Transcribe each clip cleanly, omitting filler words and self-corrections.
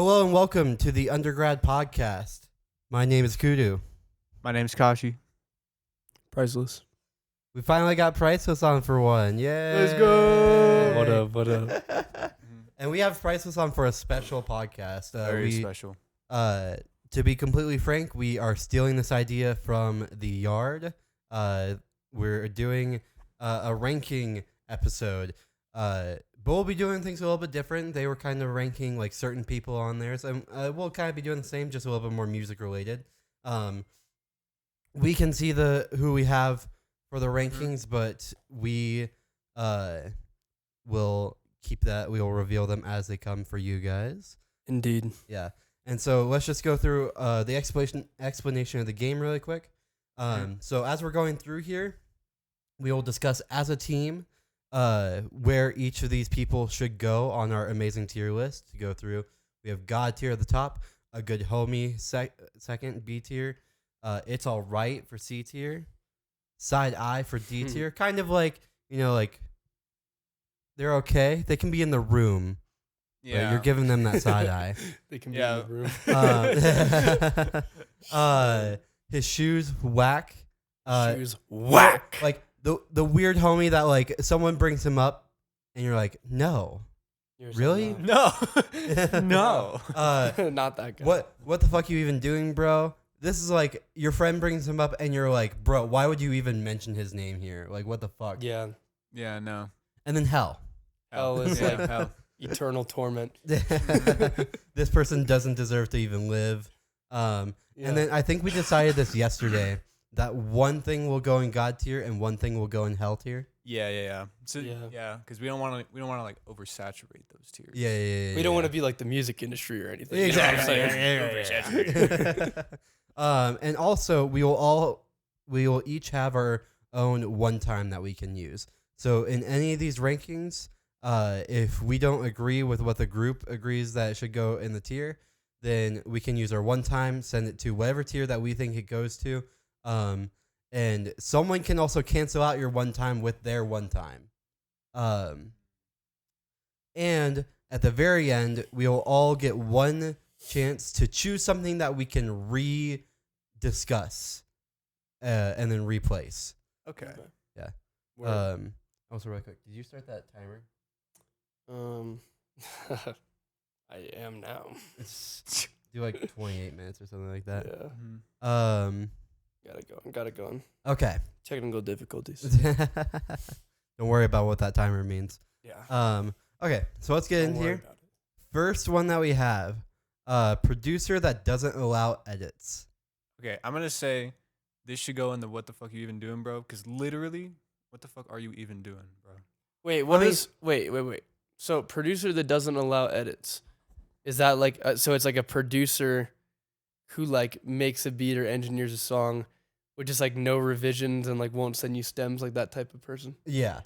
Hello and welcome to the Undergrad podcast. My name is Kudu. My name's Kashi. Priceless. We finally got Priclexs on for one. Yay! Let's go! What up? And we have Priclexs on for a special podcast. Very special. To be completely frank, we are stealing this idea from the Yard. We're doing a ranking episode. But we'll be doing things a little bit different. They were kind of ranking like certain people on there, so we'll kind of be doing the same, just a little bit more music related. We can see who we have for the rankings, but we will keep that. We will reveal them as they come for you guys. Indeed. Yeah, and so let's just go through the explanation of the game really quick. So as we're going through here, we will discuss as a team where each of these people should go on our amazing tier list to go through. We have God tier at the top, a good homie second, B tier, it's all right for C tier, side eye for D tier. Kind of like, like they're okay. They can be in the room. Yeah, but you're giving them that side eye. They can be in the room. His shoes whack. Shoes whack. Like the weird homie that like someone brings him up and you're like, no. Really? No. No. Not that guy. What the fuck are you even doing, bro? This is like your friend brings him up and you're like, bro, why would you even mention his name here? Like, what the fuck? Yeah. Yeah, no. And then hell. Hell is like hell. Eternal torment. This person doesn't deserve to even live. And then I think we decided this yesterday that one thing will go in God tier and one thing will go in hell tier. Yeah. So because we don't want to like oversaturate those tiers. Yeah. We don't want to be like the music industry or anything. Exactly. And also we will each have our own one time that we can use. So in any of these rankings, if we don't agree with what the group agrees that it should go in the tier, then we can use our one time, send it to whatever tier that we think it goes to. And someone can also cancel out your one time with their one time. And at the very end, we will all get one chance to choose something that we can re-discuss and then replace. Okay. Yeah. Also, real quick, did you start that timer? I am now. Do like 28 minutes or something like that. Yeah. Got it going. Okay. Technical difficulties. Don't worry about what that timer means. Yeah. Okay, so let's get in here. First one that we have, producer that doesn't allow edits. Okay, I'm gonna say this should go in the what the fuck you even doing, bro? Because literally, what the fuck are you even doing, bro? Wait, wait. So producer that doesn't allow edits. Is that like so it's like a producer who like makes a beat or engineers a song with just like no revisions and like won't send you stems, like that type of person? Yeah.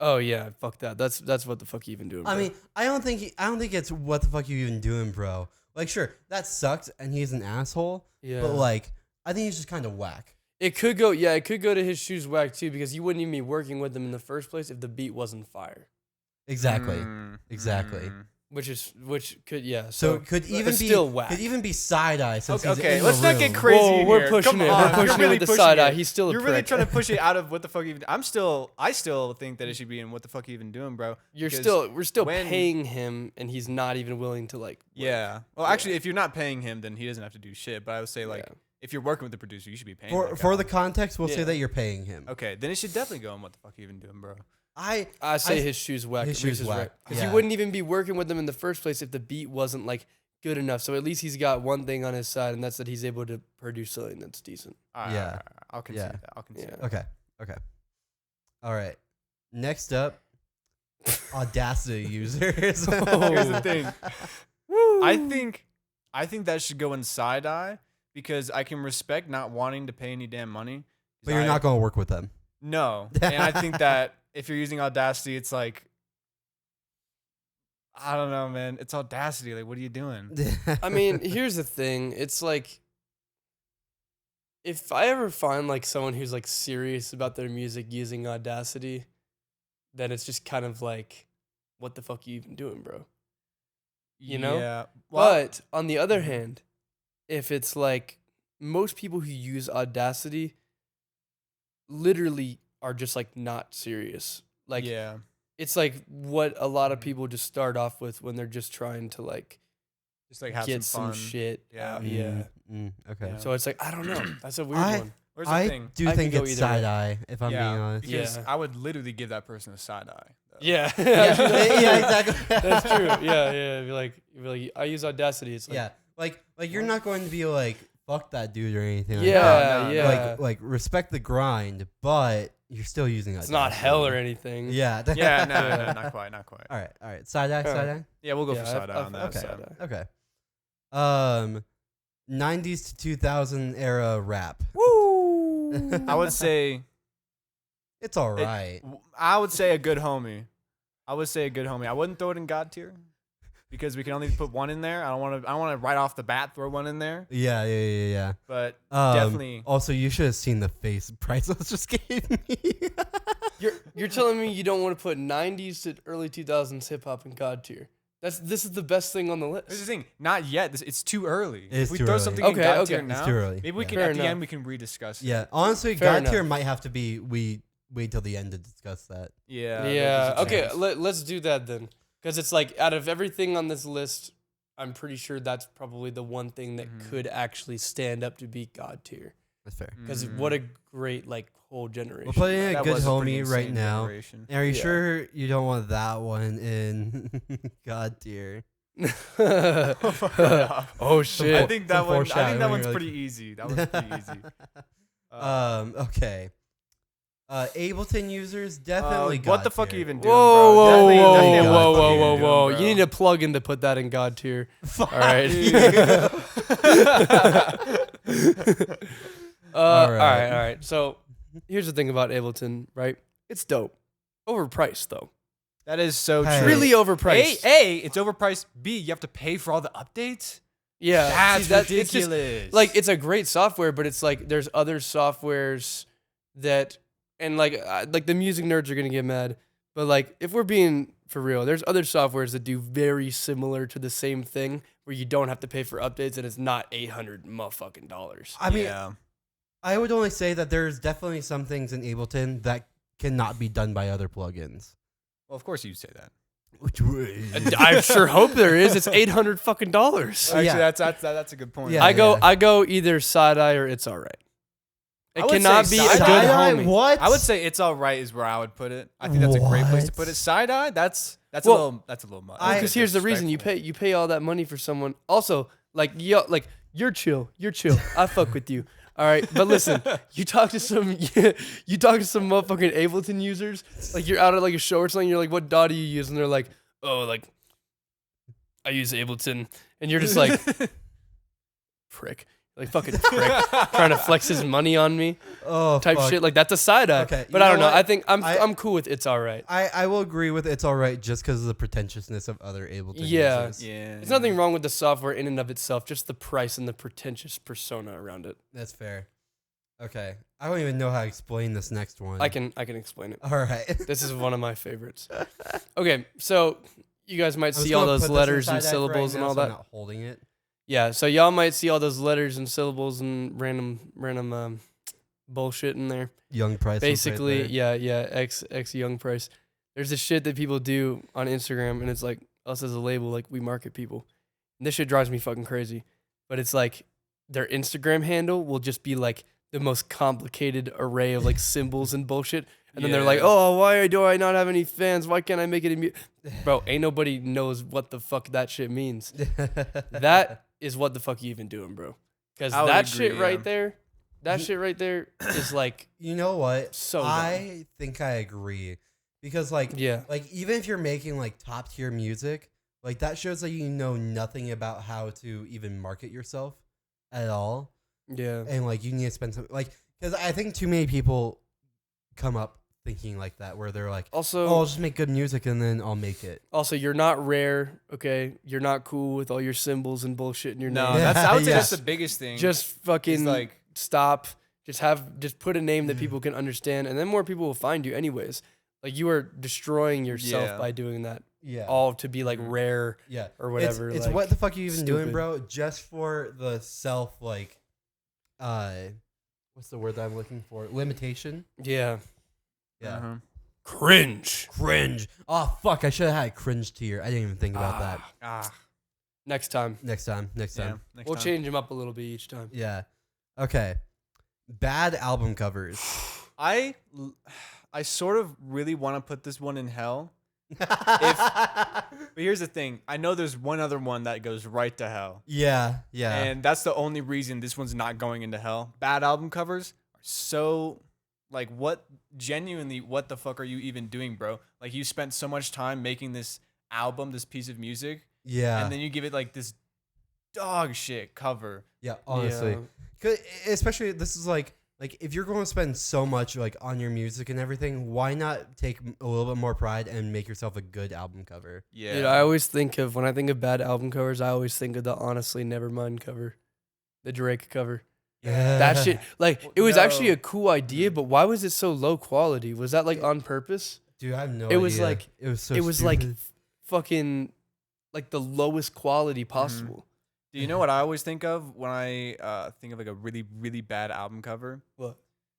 Oh yeah, fuck that. That's what the fuck you even doing, bro? I mean, I don't think it's what the fuck you even doing, bro. Like, sure, that sucked and he's an asshole. Yeah. But like, I think he's just kind of whack. It could go to his shoes whack too, because you wouldn't even be working with them in the first place if the beat wasn't fire. Exactly. Exactly. Which could So it could even be still whack. Could even be side eye. Okay, let's not get crazy. Whoa, we're here. pushing Come it. on. We're pushing it with the side eye. He's still a You're prick. really trying to push it out of what the fuck even. I still think that it should be in what the fuck you even doing, bro. We're still paying him, and he's not even willing to like. Yeah. Well, actually, if you're not paying him, then he doesn't have to do shit. But I would say like, if you're working with the producer, you should be paying. For the context, we'll say that you're paying him. Okay, then it should definitely go in what the fuck you even doing, bro. I say his shoes whack. His shoes whack. Because you wouldn't even be working with them in the first place if the beat wasn't like good enough. So at least he's got one thing on his side, and that's that he's able to produce something that's decent. Yeah. I'll concede that. I'll concede that. Okay. All right. Next up, Audacity users. Here's the thing. I think that should go in side eye because I can respect not wanting to pay any damn money. But you're not going to work with them. No. And I think that if you're using Audacity, it's like, I don't know, man. It's Audacity. Like, what are you doing? I mean, here's the thing. It's like, if I ever find like someone who's like serious about their music using Audacity, then it's just kind of like, what the fuck are you even doing, bro? you know? Yeah. Well, But on the other hand, if it's like most people who use Audacity literally are just like not serious. Like yeah. it's like what a lot of people just start off with when they're just trying to like Just like have get some fun. shit Yeah. out. Yeah. Okay. Yeah. So it's like I don't know. That's a weird one. Where's the I thing? do I could think go it's either way. side eye, if I'm being honest. Because Yeah. I would literally give that person a side eye. though. Yeah. Yeah, exactly. That's true. Yeah, yeah. Be like, I use Audacity. It's like, Yeah, like you're not going to be like fuck that dude or anything. Like yeah, that. no, yeah. Like respect the grind, but you're still using it. It's not hell or anything. Yeah. Yeah, no, not quite, not quite. All right. Side eye, side eye. Yeah, we'll go Yeah, for side eye I've- on that. okay. So. Okay. 90s to 2000 era rap. Woo! I would say It's all right. I would say a good homie. I wouldn't throw it in God tier because we can only put one in there. I don't want to right off the bat throw one in there. Yeah. But definitely. Also, you should have seen the face Priclexs just gave me. You're telling me you don't want to put 90s to early 2000s hip hop in God tier? This is the best thing on the list. Here's the thing. Not yet. It's too early. It's if we too throw early. something in Okay, God okay. tier It's now, too early. maybe we Yeah. can Fair at the enough. end we can rediscuss it. Yeah, honestly, Fair God tier enough. might have to be we wait till the end to discuss that. Yeah. Yeah. there's a Okay. chance. Let's do that then, because it's like out of everything on this list, I'm pretty sure that's probably the one thing that could actually stand up to be God tier. That's fair. Because Mhm. what a great like whole generation. We're putting in a That good was a pretty homie right insane now. generation. Are you Yeah. sure you don't want that one in God tier? Oh shit! I think that Some one. I foreshadowing, think that one's like- pretty easy. That one's pretty easy. Okay. Ableton users definitely. What God the fuck tier. are you even doing, Whoa, bro? whoa, Definitely- whoa, definitely God what whoa, the fuck whoa, are you whoa, doing, whoa! bro? You need a plug-in to put that in God tier. Fuck. All right. All All right. right. So here's the thing about Ableton, right? It's dope. Overpriced though. That is so Hey. true. Really overpriced. A, it's overpriced. B, you have to pay for all the updates. Yeah. That's see, it's just- ridiculous. like it's a great software, but it's like there's other softwares that, and like the music nerds are gonna get mad, but like if we're being for real, there's other softwares that do very similar to the same thing where you don't have to pay for updates and it's not $800 motherfucking dollars. I mean, yeah. I would only say that there's definitely some things in Ableton that cannot be done by other plugins. Well, of course you'd say that. I sure hope there is. It's $800 fucking dollars. Oh, yeah. Actually, that's a good point. Yeah. I go either side eye or it's all right. It I would cannot say be a good side-eye, homie. What? I would say it's all right is where I would put it. I think that's a great place to put it. What? Side eye, that's Well, a little much. Because here's the reason you pay all that money for someone. Also, like you're chill. I fuck with you. All right, but listen, you talk to some motherfucking Ableton users. Like you're out at like a show or something. You're like, what DAW do you use? And they're like, oh, like I use Ableton. And you're just like, prick. Like fucking prick, trying to flex his money on me, oh, type fuck. shit. Like that's a side eye. Okay, But you I don't know know. what? I think I- I'm cool with it's all right. I will agree with it's all right just because of the pretentiousness of other Ableton Yeah. users. Yeah. There's nothing wrong with the software in and of itself, just the price and the pretentious persona around it. That's fair. Okay. I don't even know how to explain this next one. I can explain it. All right. This is one of my favorites. Okay, so you guys might I'm just see all gonna those put this letters and inside that for right syllables and now all so I'm that. not holding it. Yeah, so y'all might see all those letters and syllables and random bullshit in there. Young price. Basically, yeah, X Young Price. There's this shit that people do on Instagram, and it's like us as a label, like we market people. And this shit drives me fucking crazy. But it's like their Instagram handle will just be like the most complicated array of like symbols and bullshit. And then they're like, Yeah. oh, why do I not have any fans? Why can't I make it? Bro, ain't nobody knows what the fuck that shit means. That is what the fuck you even doing, bro? Because I would that agree, shit right yeah. there, that shit right there is like, You know what? So dumb. I think I agree because like yeah. even if you're making like top tier music, like that shows that you know nothing about how to even market yourself at all, Yeah. and like you need to spend some like because I think too many people come up thinking like that where they're like, Also, oh, I'll just make good music and then I'll make it. also, you're not rare, okay? You're not cool with all your symbols and bullshit in your No, name. I would say Yeah. that's the biggest thing. Just fucking It's like stop. Just put a name that people can understand, and then more people will find you anyways. Like you are destroying yourself Yeah. by doing that. Yeah. all to be like Mhm. rare Yeah. or whatever. It's like, what the fuck are you even doing, stupid. bro? Just for the self, like, what's the word that I'm looking for? Limitation? Yeah. Yeah. Uh-huh. Cringe. Cringe. Oh, fuck. I should have had a cringe tier. I didn't even think about that. Ah, Next time. Next time. Next yeah. time. Next We'll time. change them up a little bit each time. Yeah. Okay. Bad album covers. I sort of really want to put this one in hell. But here's the thing. I know there's one other one that goes right to hell. Yeah. Yeah. And that's the only reason this one's not going into hell. Bad album covers are so like what the fuck are you even doing, bro? Like you spent so much time making this album, this piece of music, yeah. and then you give it like this dog shit cover. Yeah, honestly. Yeah. 'Cause especially this is like if you're going to spend so much like on your music and everything, why not take a little bit more pride and make yourself a good album cover? Yeah. Dude, I always think of, when I think of bad album covers, I always think of the Honestly Nevermind cover. The Drake cover. Yeah. That shit, like, it was No. actually a cool idea, but why was it so low quality? Was that like on purpose? Dude, I have no It was idea. like- it was so It was like stupid. fucking like the lowest quality possible. Do you know what I always think of when I think of like a really, really bad album cover? What?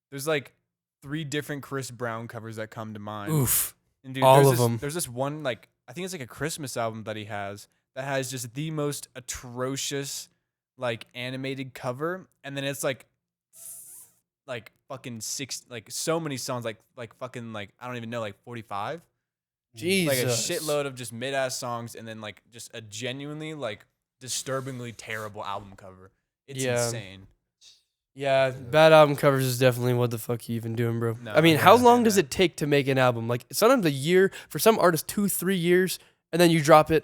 There's like 3 different Chris Brown covers that come to mind. Oof. And dude, all there's of this, 'em. There's this one, like, I think it's like a Christmas album that he has that has just the most atrocious, like, animated cover. And then it's like fucking like so many songs, like fucking, like, I don't even know, like 45. Jesus. Like a shitload of just mid-ass songs and then like just a genuinely like disturbingly terrible album cover. It's Yeah. insane. Yeah, bad album covers is definitely what the fuck you even doing, bro. No, I mean, I how understand long does that. it take to make an album? Like sometimes a year, for some artists 2-3 years, and then you drop it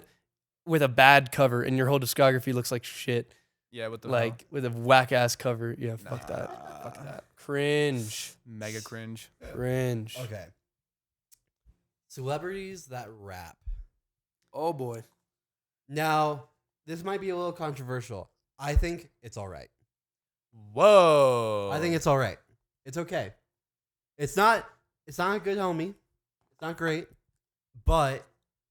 with a bad cover and your whole discography looks like shit. Yeah, what the Like with a whack ass cover. Yeah, fuck Nah. that. Fuck that. Cringe. mega cringe. Cringe. Okay. Celebrities that rap. Oh boy. Now, this might be a little controversial. I think it's all right. Whoa. I think it's all right. It's okay. It's not a good homie. It's not great, but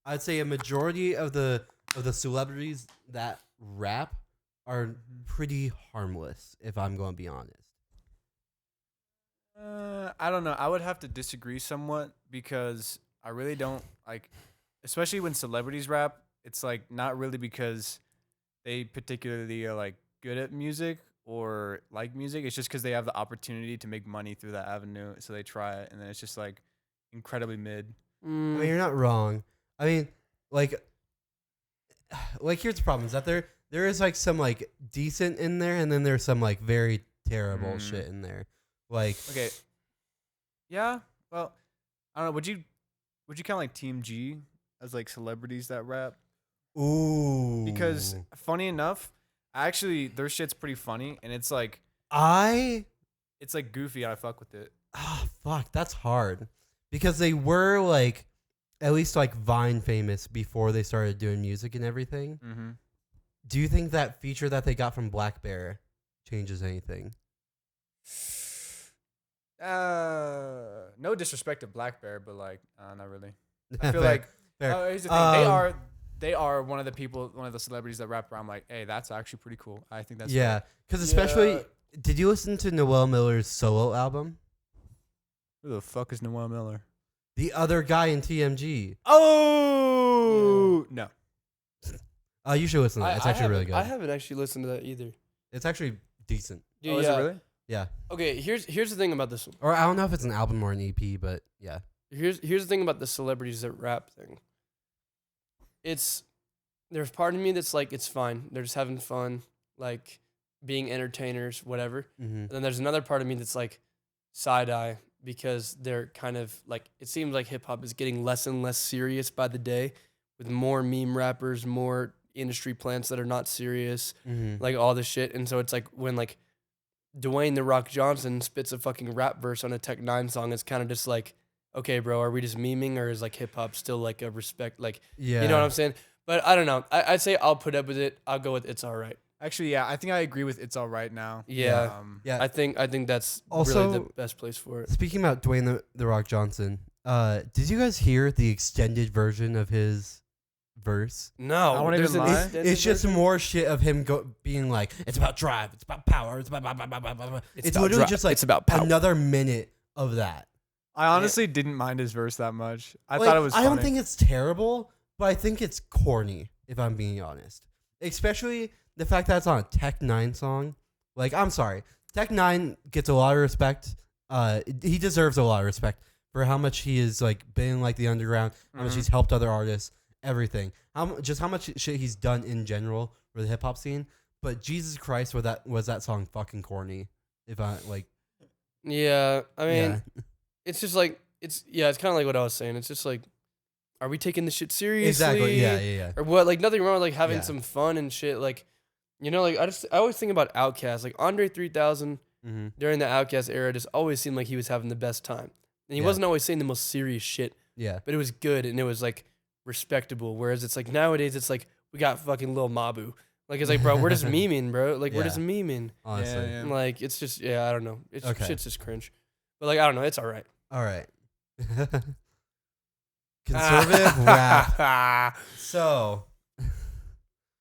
I'd say a majority of the celebrities that rap are pretty harmless, if I'm going to be honest. I don't know. I would have to disagree somewhat because I really don't like, especially when celebrities rap. It's like not really because they particularly are like good at music or like music. It's just because they have the opportunity to make money through that avenue, so they try it, and then it's just like incredibly mid. I mean, you're not wrong. I mean, like here's the problem: is that there is like some like decent in there, and then there's some like very terrible shit in there. Like, Okay. Yeah. Well, I don't know. Would you count like Team G as like celebrities that rap? ooh, Because funny enough, actually their shit's pretty funny, and it's like goofy. And I fuck with it. fuck, that's hard because they were like at least like Vine famous before they started doing music and everything. Mm-hmm. Do you think that feature that they got from Black Bear changes anything? No disrespect to Black Bear, but like, not really. I feel Fair, like fair. here's the thing: they are one of the celebrities that rap. Where I'm like, hey, that's actually pretty cool. I think that's Yeah, because especially, Yeah. did you listen to Noel Miller's solo album? Who the fuck is Noel Miller? The other guy in TMG. Oh no. You should listen to that. It's actually really good. I haven't actually listened to that either. It's actually decent. Dude, Oh, is yeah. it really? Yeah. Okay, here's the thing about this one. Or I don't know if it's an album or an EP, but yeah. Here's the thing about the celebrities that rap thing. There's part of me that's like, it's fine. They're just having fun, like being entertainers, whatever. Mm-hmm. And then there's another part of me that's like side eye because they're kind of like, it seems like hip hop is getting less and less serious by the day with more meme rappers, more industry plants that are not serious, Mm-hmm. like all this shit. And so it's like when like Dwayne The Rock Johnson spits a fucking rap verse on a Tech 9 song, it's kind of just like, okay, bro, are we just memeing or is like hip hop still like a respect? Like, Yeah. you know what I'm saying? But I don't know. I'd say I'll put up with it. I'll go with it's all right. Actually, yeah, I think I agree with it's all right now. Yeah. Yeah. I think that's Also- really the best place for it. Speaking about Dwayne the Rock Johnson, did you guys hear the extended version of his verse. No, I won't there's even an lie. extended It's just version? more shit of him being like, it's about drive, it's about power, it's about blah, blah, blah, blah, blah, blah. It's about literally drive, just like it's about power. another minute of that. I honestly didn't mind his verse that much. I Like, thought it was funny. I don't think it's terrible, but I think it's corny, if I'm being honest. Especially the fact that it's on a Tech 9 song. Like, I'm sorry. Tech 9 gets a lot of respect. He deserves a lot of respect for how much he has like been in like the underground, how much he's helped other artists, everything. How much shit he's done in general for the hip hop scene. But Jesus Christ, was that song fucking corny? If I like, Yeah, I mean, yeah. it's just like it's kind of like what I was saying. It's just like, are we taking this shit seriously? Exactly. Yeah. Or what? Like nothing wrong with like having Yeah. some fun and shit. Like, you know, like I always think about Outkast. Like Andre 3000 Mm-hmm. during the Outkast era just always seemed like he was having the best time, and he Yeah. wasn't always saying the most serious shit, Yeah. but it was good and it was like respectable. Whereas it's like nowadays, it's like we got fucking Lil Mabu. Like it's like, bro, we're just memeing, bro. Like we're Yeah. just memeing. Honestly. Yeah. Like it's just I don't know. It's Okay. shit's just cringe. But like I don't know. It's all right. All right. Conservative rap. So,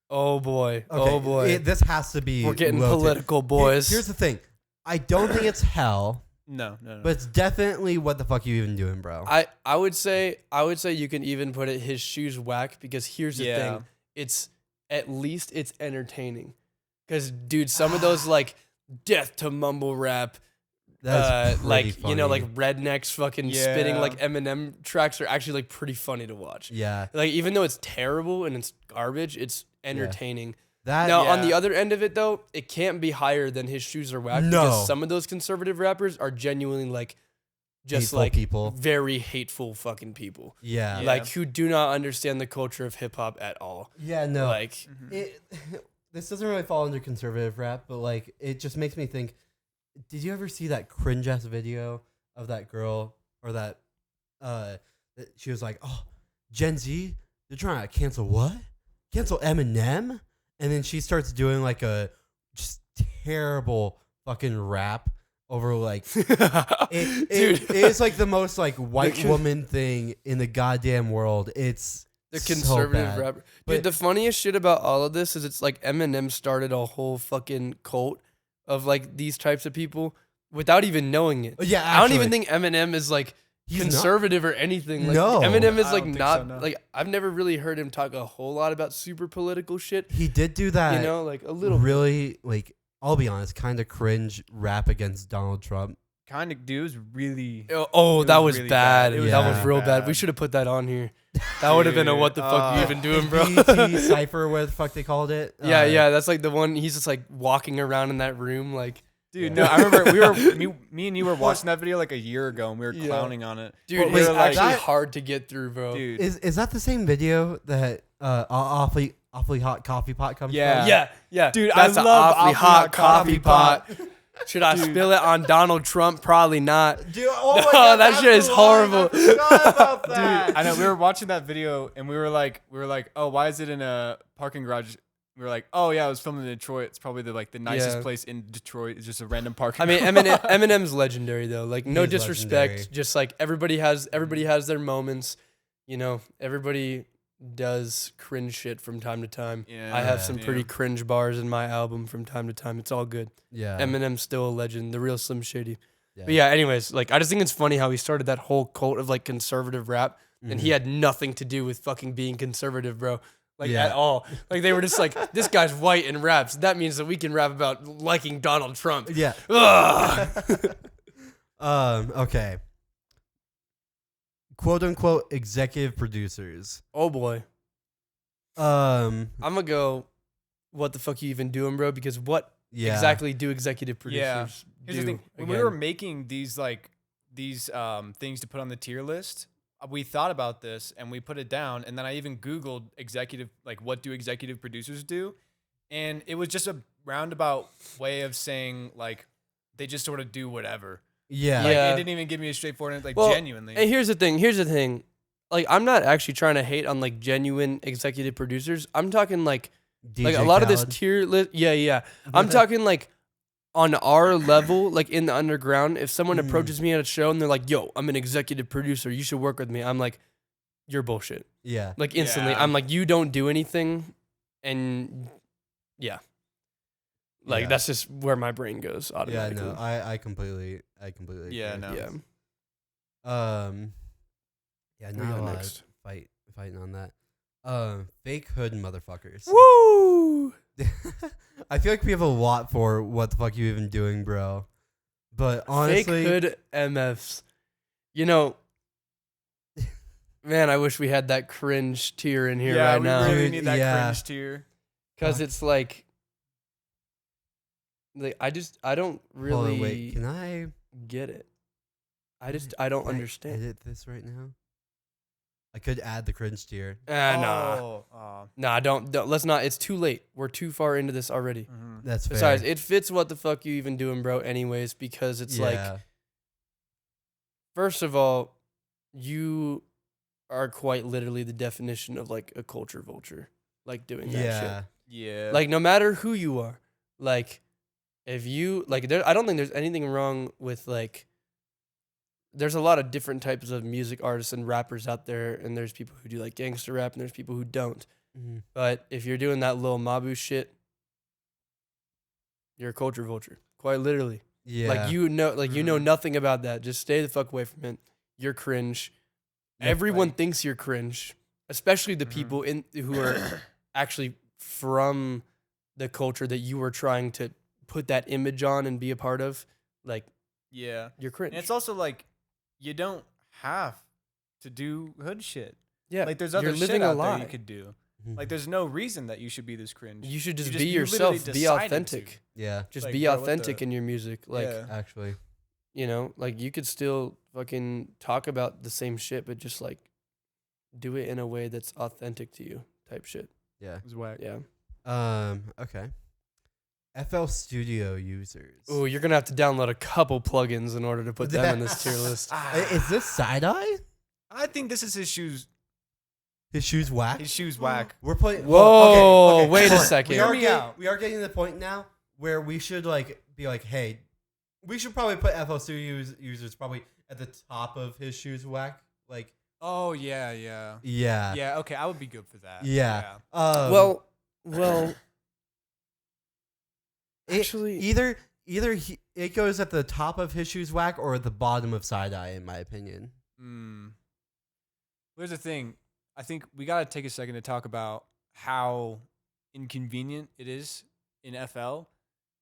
Oh boy. okay, Oh boy. this has to be. We're getting low tier. political, boys. Here's the thing. I don't think it's hell, No. but it's definitely what the fuck you even doing, bro. I would say you can even put it his shoes whack because here's the Yeah. thing. It's at least it's entertaining. Cause dude, some of those like death to mumble rap, That's pretty like you know, funny. like rednecks fucking spitting Yeah. like Eminem tracks are actually like pretty funny to watch. Yeah. Like even though it's terrible and it's garbage, it's entertaining. That Now on the yeah. other end of it though, it can't be higher than his shoes are whack No. because some of those conservative rappers are genuinely like just Hateful like people. very hateful fucking people. Yeah. Yeah. Like who do not understand the culture of hip hop at all. Yeah, no. Like It this doesn't really fall under conservative rap, but like it just makes me think, did you ever see that cringe ass video of that girl or that she was like, "Oh, Gen Z, they're trying to cancel what? Cancel Eminem?" And then she starts doing like a just terrible fucking rap over like it's like the most like white woman thing in the goddamn world. It's the so conservative bad. rapper. But- Dude, the funniest shit about all of this is it's like Eminem started a whole fucking cult of like these types of people without even knowing it. Yeah, I don't actually. even think Eminem is like He's not. conservative or anything. Like No. Eminem is I like don't think not so, no. like I've never really heard him talk a whole lot about super political shit. He did do that. You know, like a little really like I'll be honest, kind of cringe rap against Donald Trump. Kind of, dude, it was really. Oh, It that was was really bad. bad. It was That was really real bad. bad. We should have put that on here. That would have been a what the fuck you Dude, even doing, bro? BT cipher, what the fuck they called it? Yeah, that's like the one. He's just like walking around in that room, like, Dude, Yeah. no, I remember me and you were watching that video like a year ago, and we were Yeah. clowning on it. dude, Well, it's wait, actually that- hard to get through, bro. Dude, Is that the same video that awfully hot coffee pot comes Yeah. from? Yeah, Dude, I that's an love awfully awfully hot hot coffee coffee pot. pot. Should I spill it on Donald Trump? Probably not. Dude, oh No, my God, that that's shit is the line. horrible. I forgot about that. Dude, I know we were watching that video, and we were like, oh, why is it in a parking garage? We were like, oh yeah, it was filmed in Detroit. It's probably the nicest Yeah. place in Detroit. It's just a random parking. I mean, garage. Eminem's legendary though. Like, no He is disrespect, legendary. just like everybody has their moments. You know, everybody does cringe shit from time to time. Yeah, I have some yeah. pretty cringe bars in my album from time to time. It's all good. Yeah. Eminem's still a legend, the real Slim Shady. Yeah. But yeah, anyways, like I just think it's funny how he started that whole cult of like conservative rap, and he Mhm. had nothing to do with fucking being conservative, bro. Like Yeah. at all. Like they were just like, this guy's white and raps. That means that we can rap about liking Donald Trump. Yeah. Ugh. Okay. Quote unquote executive producers. Oh boy. Um. I'm gonna go. What the fuck you even doing, bro? Because what Yeah. exactly do executive Yeah. producers Here's do? the thing: when we again? were making these things to put on the tier list, we thought about this and we put it down. And then I even Googled what do executive producers do, and it was just a roundabout way of saying like they just sort of do whatever. Yeah. Like Yeah. it didn't even give me a straightforward Well, genuinely. And here's the thing. Like, I'm not actually trying to hate on like genuine executive producers. I'm talking like DJ a lot of this Khaled. tier list. Yeah. I'm talking like on our level, like in the underground. If someone approaches me at a show and they're like, "Yo, I'm an executive producer. You should work with me." I'm like, you're bullshit. Yeah. Like instantly, Yeah. I'm like, you don't do anything, and yeah, like Yeah. that's just where my brain goes Yeah, automatically. no, I completely agree. Yeah, no. Yeah. Yeah, We not got a lot next. of fighting on that. Fake hood motherfuckers. Woo! I feel like we have a lot for what the fuck you even doing, bro. But honestly, Fake hood MFs. You know, man, I wish we had that cringe tier in here yeah, right we now. really Dude, need that yeah. cringe tier. Because it's like I don't hold really on, wait, can I get it. I don't can I understand. edit this right now? I could add the cringe tier. Nah. Oh. Nah, don't. Let's not. It's too late. We're too far into this already. Mhm. That's fair. Besides, it fits what the fuck you even doing, bro, anyways, because it's like, Yeah. first of all, you are quite literally the definition of like a culture vulture, like doing that Yeah. shit. Yeah. Like, no matter who you are, like, if you, like, I don't think there's anything wrong with, like, there's a lot of different types of music artists and rappers out there, and there's people who do, like, gangster rap, and there's people who don't. Mhm. But if you're doing that little Mabu shit, you're a culture vulture, quite literally. Yeah. Like, you know Mhm. nothing about that. Just stay the fuck away from it. You're cringe. Yeah, Everyone like- thinks you're cringe, especially the Mhm. people who are actually from the culture that you were trying to put that image on and be a part of. Like, yeah. you're cringe. And it's also like you don't have to do hood shit. yeah, Like there's you're other living shit a out lie. there you could do. Mhm. Like there's no reason that you should be this cringe. You should just You be you literally yourself. Be decided authentic. to. Yeah. Just Like, be bro, what authentic the- in your music. Like, Yeah. Actually. you know, like you could still fucking talk about the same shit, but just like do it in a way that's authentic to you, type shit. Yeah. It was whack. Yeah. Okay. FL Studio users. Oh, you're gonna have to download a couple plugins in order to put them in this tier list. Is this side eye? I think this is his shoes. His shoes whack. His shoes whack. We're putting. Whoa, wait a hold on. second. We are, Hear me getting, out. we are getting to the point now where we should like be like, hey, we should probably put FL Studio users probably at the top of his shoes whack. Like, Oh yeah, yeah. yeah, Yeah, okay, I would be good for that. yeah. Well, it- actually, either it goes at the top of his shoes whack or at the bottom of side eye, in my opinion. Here's the thing. I think we got to take a second to talk about how inconvenient it is in FL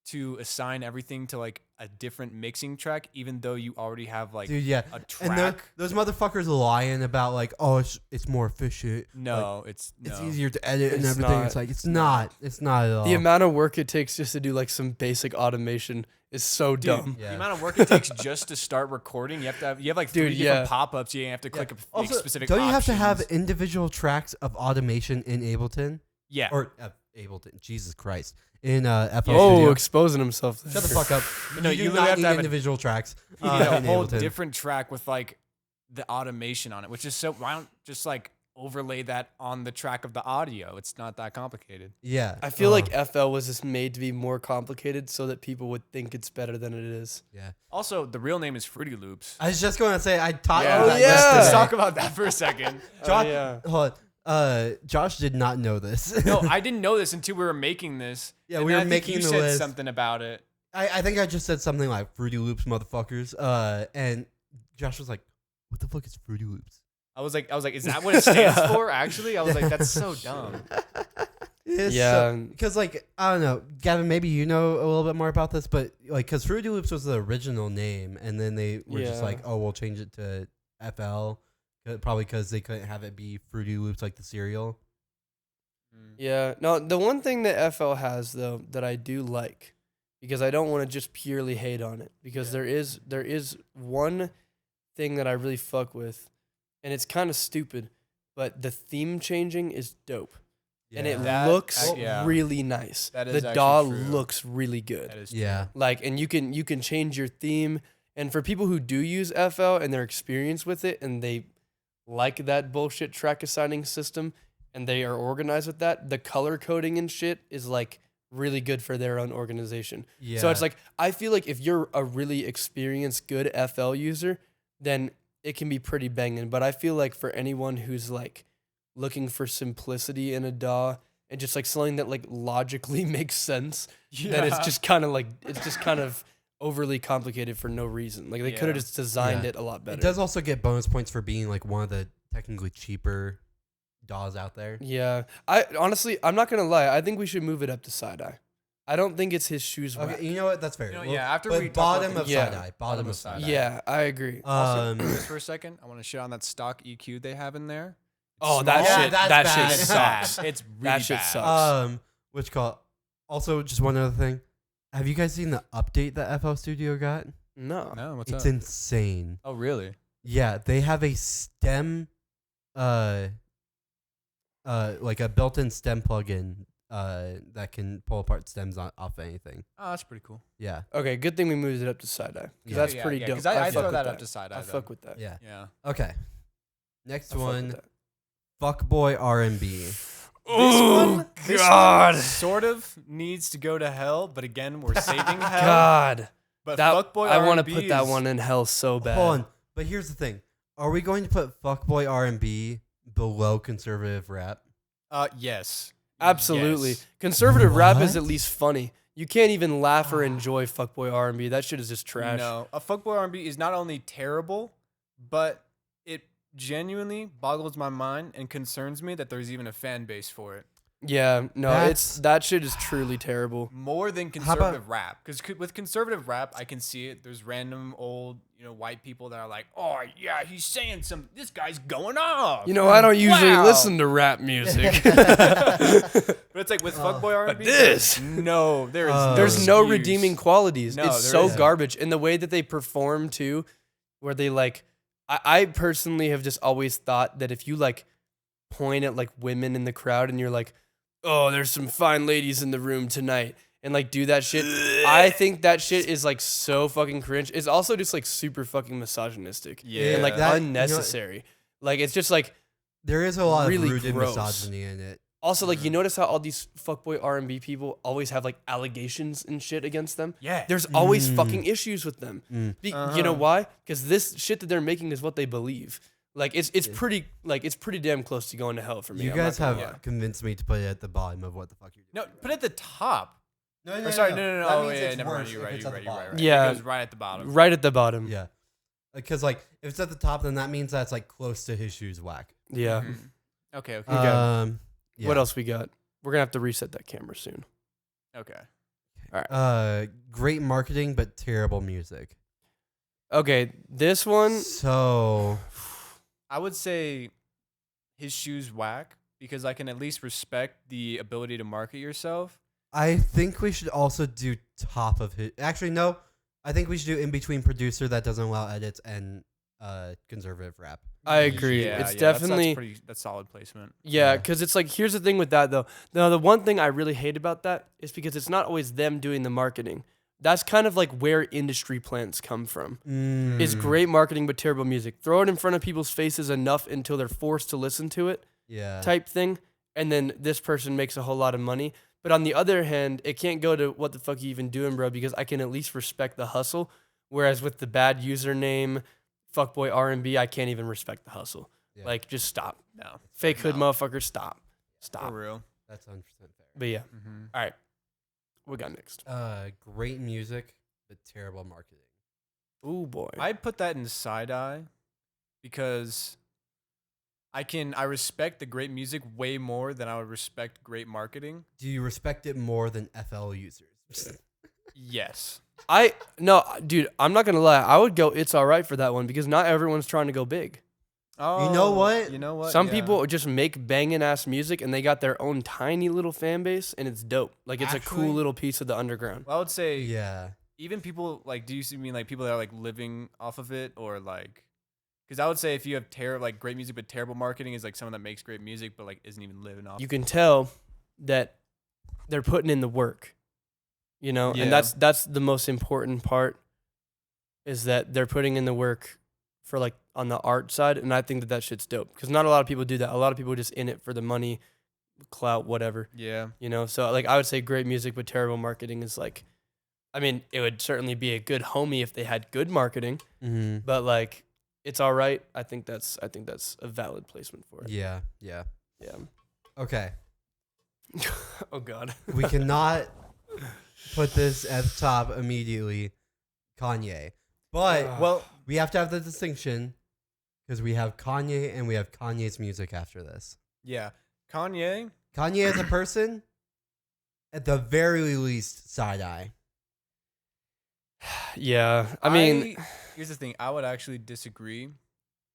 to assign everything to like a different mixing track, even though you already have like Dude, yeah. a And track. those motherfuckers lying about like, oh, it's more efficient. No, it's It's no. easier to edit and It's everything. not. It's like it's not. It's not at all. the amount of work it takes just to do like some basic automation is so Dude, dumb. Yeah. the amount of work it takes just to start recording, you have like three Dude, different yeah. pop-ups. You have to click a Also, specific. don't you have to have options. individual tracks of automation in Ableton Yeah. or Ableton? Jesus Christ! In FL Oh, Studio. exposing himself. There. Shut the fuck up. No, you you do literally not have to need have a- individual tracks. You need a in whole Ableton. different track with like the automation on it, which is so. Why don't just like overlay that on the track of the audio? It's not that complicated. Yeah, I feel like FL was just made to be more complicated so that people would think it's better than it is. yeah. Also, the real name is Fruity Loops. I was just going to say I taught Yeah. you that yeah. yesterday. Let's talk about that for a second. Josh, yeah. hold on. Josh did not know this. No, I didn't know this until we were making this. Yeah, and we then were I think making you the said list. something about it. I think I just said something like Fruity Loops, motherfuckers. And Josh was like, "What the fuck is Fruity Loops?" I was like, is that what it stands for? Actually, I was like, that's so dumb. Yeah. Because like I don't know, Gavin. Maybe you know a little bit more about this, but like, because Fruity Loops was the original name, and then they were just Yeah. like, "Oh, we'll change it to FL," probably because they couldn't have it be Fruity Loops like the cereal. Yeah. No, the one thing that FL has though that I do like, because I don't want to just purely hate on it, because there is one thing that I really fuck with, and it's kind of stupid, but the theme changing is dope. And it That- looks yeah. really nice. That is the actually DAW true. looks really good. That is Yeah. Like, and you can change your theme. And for people who do use FL and they're experienced with it and they like that bullshit track assigning system and they are organized with that, the color coding and shit is like really good for their own organization. Yeah. So it's like, I feel like if you're a really experienced, good FL user, then it can be pretty banging. But I feel like for anyone who's like looking for simplicity in a DAW and just like something that like logically makes sense, that it's just kind of overly complicated for no reason. Like they could have just designed it a lot better. It does also get bonus points for being like one of the technically cheaper DAWs out there. Yeah. I'm not gonna lie. I think we should move it up to side eye. I don't think it's his shoes. Okay, whack. you know what? That's fair. After but we talk bottom about of the- side eye. Bottom of side side eye. Yeah, I agree. Also, just for a second, I want to shit on that stock EQ they have in there. Oh, It's that small. shit. that's That bad. shit sucks. It's really That shit bad. sucks. Which call? Also, just one other thing. Have you guys seen the update that FL Studio got? No. No, what's It's up? insane. Oh, really? Yeah, they have a stem, like a built-in stem plugin, that can pull apart stems off anything. Oh, that's pretty cool. Yeah, Okay, good thing we moved it up to side eye. Yeah. That's pretty dope. Because I fuck throw with that up to side eye. I fuck with that. yeah. Yeah. Okay. Next I fuck with one, that. fuckboy R&B. This one sort of needs to go to hell, but again, we're saving hell. God. But That fuckboy I want to R&B put that is- one in hell so bad. Hold on, but here's the thing: are we going to put fuckboy R&B below conservative rap? Yes. Absolutely. Yes. Conservative rap is What? at least funny. You can't even laugh or enjoy fuckboy R&B. That shit is just trash. No, a fuckboy R&B is not only terrible, but it genuinely boggles my mind and concerns me that there's even a fan base for it. Yeah, no, That's- that shit is truly terrible. More than How about- conservative rap, because with conservative rap, I can see it. There's random old, white people that are like, "Oh yeah, he's saying some. This guy's going off." You know, I don't usually Wow. listen to rap music. But it's like with fuckboy R&B. this- no, there's There's no excuse. redeeming qualities. No, It's there so isn't. garbage. And the way that they perform too, where they like, I personally have just always thought that if you like point at like women in the crowd and you're like, oh, there's some fine ladies in the room tonight, and like do that shit, I think that shit is like so fucking cringe. It's also just like super fucking misogynistic Yeah. and like That- unnecessary. Like it's just like, There is a lot Really of rooted gross. misogyny in it. also like, you notice how all these fuckboy R&B people always have like allegations and shit against them? Yeah. There's always Mm. fucking issues with them. Mm. You know why? Because this shit that they're making is what they believe. Like it's pretty damn close to going to hell for me. You I'm not guys gonna have lie. convinced me to put it at the bottom of what the fuck you're No, doing. put it at the top. No, Or sorry, no. That Oh, means yeah, it's never mind. worse You're if right. it's You're at right. the You're right. bottom. right. Yeah. It goes right at the bottom. Right at the bottom. Yeah, because like if it's at the top, then that means that's like close to his shoes whack. Yeah. Mhm. Okay. Okay. Okay. Yeah. What else we got? We're gonna have to reset that camera soon. Okay. Great marketing but terrible music. Okay, this one. So I would say his shoes whack because I can at least respect the ability to market yourself. I think we should also do top of his. Actually, no. I think we should do in between producer that doesn't allow edits and conservative rap. I agree. It's definitely that's solid placement. yeah, Yeah. because it's like here's the thing with that though. Now the one thing I really hate about that is because it's not always them doing the marketing. That's kind of like where industry plants come from. It's Mm. great marketing but terrible music. Throw it in front of people's faces enough until they're forced to listen to it. Yeah. Type thing, and then this person makes a whole lot of money. But on the other hand, it can't go to what the fuck you even doing, bro, because I can at least respect the hustle. Whereas with the bad username, fuckboy R&B, I can't even respect the hustle. Yeah. Like, just stop. No. Fake hood No. motherfucker, stop. Stop. For real. That's 100% fair. But yeah, Mm-hmm. all right. What we got next? Great music but terrible marketing. Ooh, boy. I'd put that in side eye because I respect the great music way more than I would respect great marketing. Do you respect it more than FL users? Yes. No, dude, I'm not going to lie. I would go It's All Right for that one because not everyone's trying to go big. Oh, know what? You know what? Some Yeah. people just make banging ass music and they got their own tiny little fan base and it's dope. Like it's a Actually- cool little piece of the underground. Well, I would say Yeah. even people like, do you mean like people that are like living off of it or like? Because I would say if you have like great music but terrible marketing is like someone that makes great music but like isn't even living off. You can tell that they're putting in the work, you know, Yeah. and that's the most important part is that they're putting in the work for like on the art side. And I think that shit's dope because not a lot of people do that. A lot of people are just in it for the money, clout, whatever, Yeah. you know? So like, I would say great music, but terrible marketing is like, I mean, it would certainly be a good homie if they had good marketing, Mm-hmm. but like, it's all right. I think that's a valid placement for it. Yeah. Okay. Oh God. We cannot put this at the top immediately, Kanye. But Well, we have to have the distinction because we have Kanye and we have Kanye's music after this. yeah, Kanye. Kanye as a person, at the very least, side eye. Yeah. I mean, Here's the thing. I would actually disagree.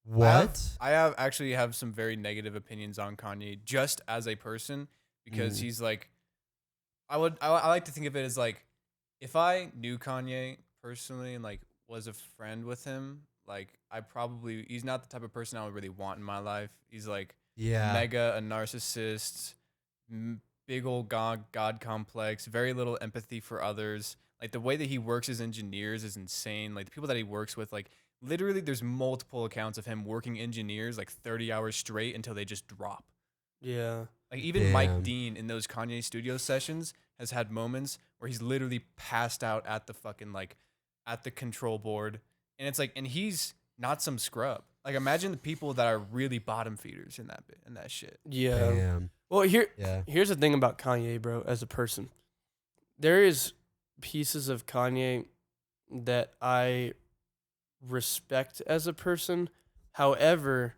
What? I have some very negative opinions on Kanye just as a person because he's like, I like to think of it as like, if I knew Kanye personally and like was a friend with him, like he's not the type of person I would really want in my life. He's like mega a narcissist, big old God complex, very little empathy for others. Like the way that he works as engineers is insane. Like the people that he works with, like literally there's multiple accounts of him working engineers like 30 hours straight until they just drop. yeah. Like even Mike Dean in those Kanye studio sessions has had moments where he's literally passed out at the fucking like at the control board. And it's like, and he's not some scrub. Like imagine the people that are really bottom feeders in that shit. Yeah. Damn. Well, here's the thing about Kanye, bro, as a person. There is pieces of Kanye that I respect as a person. However,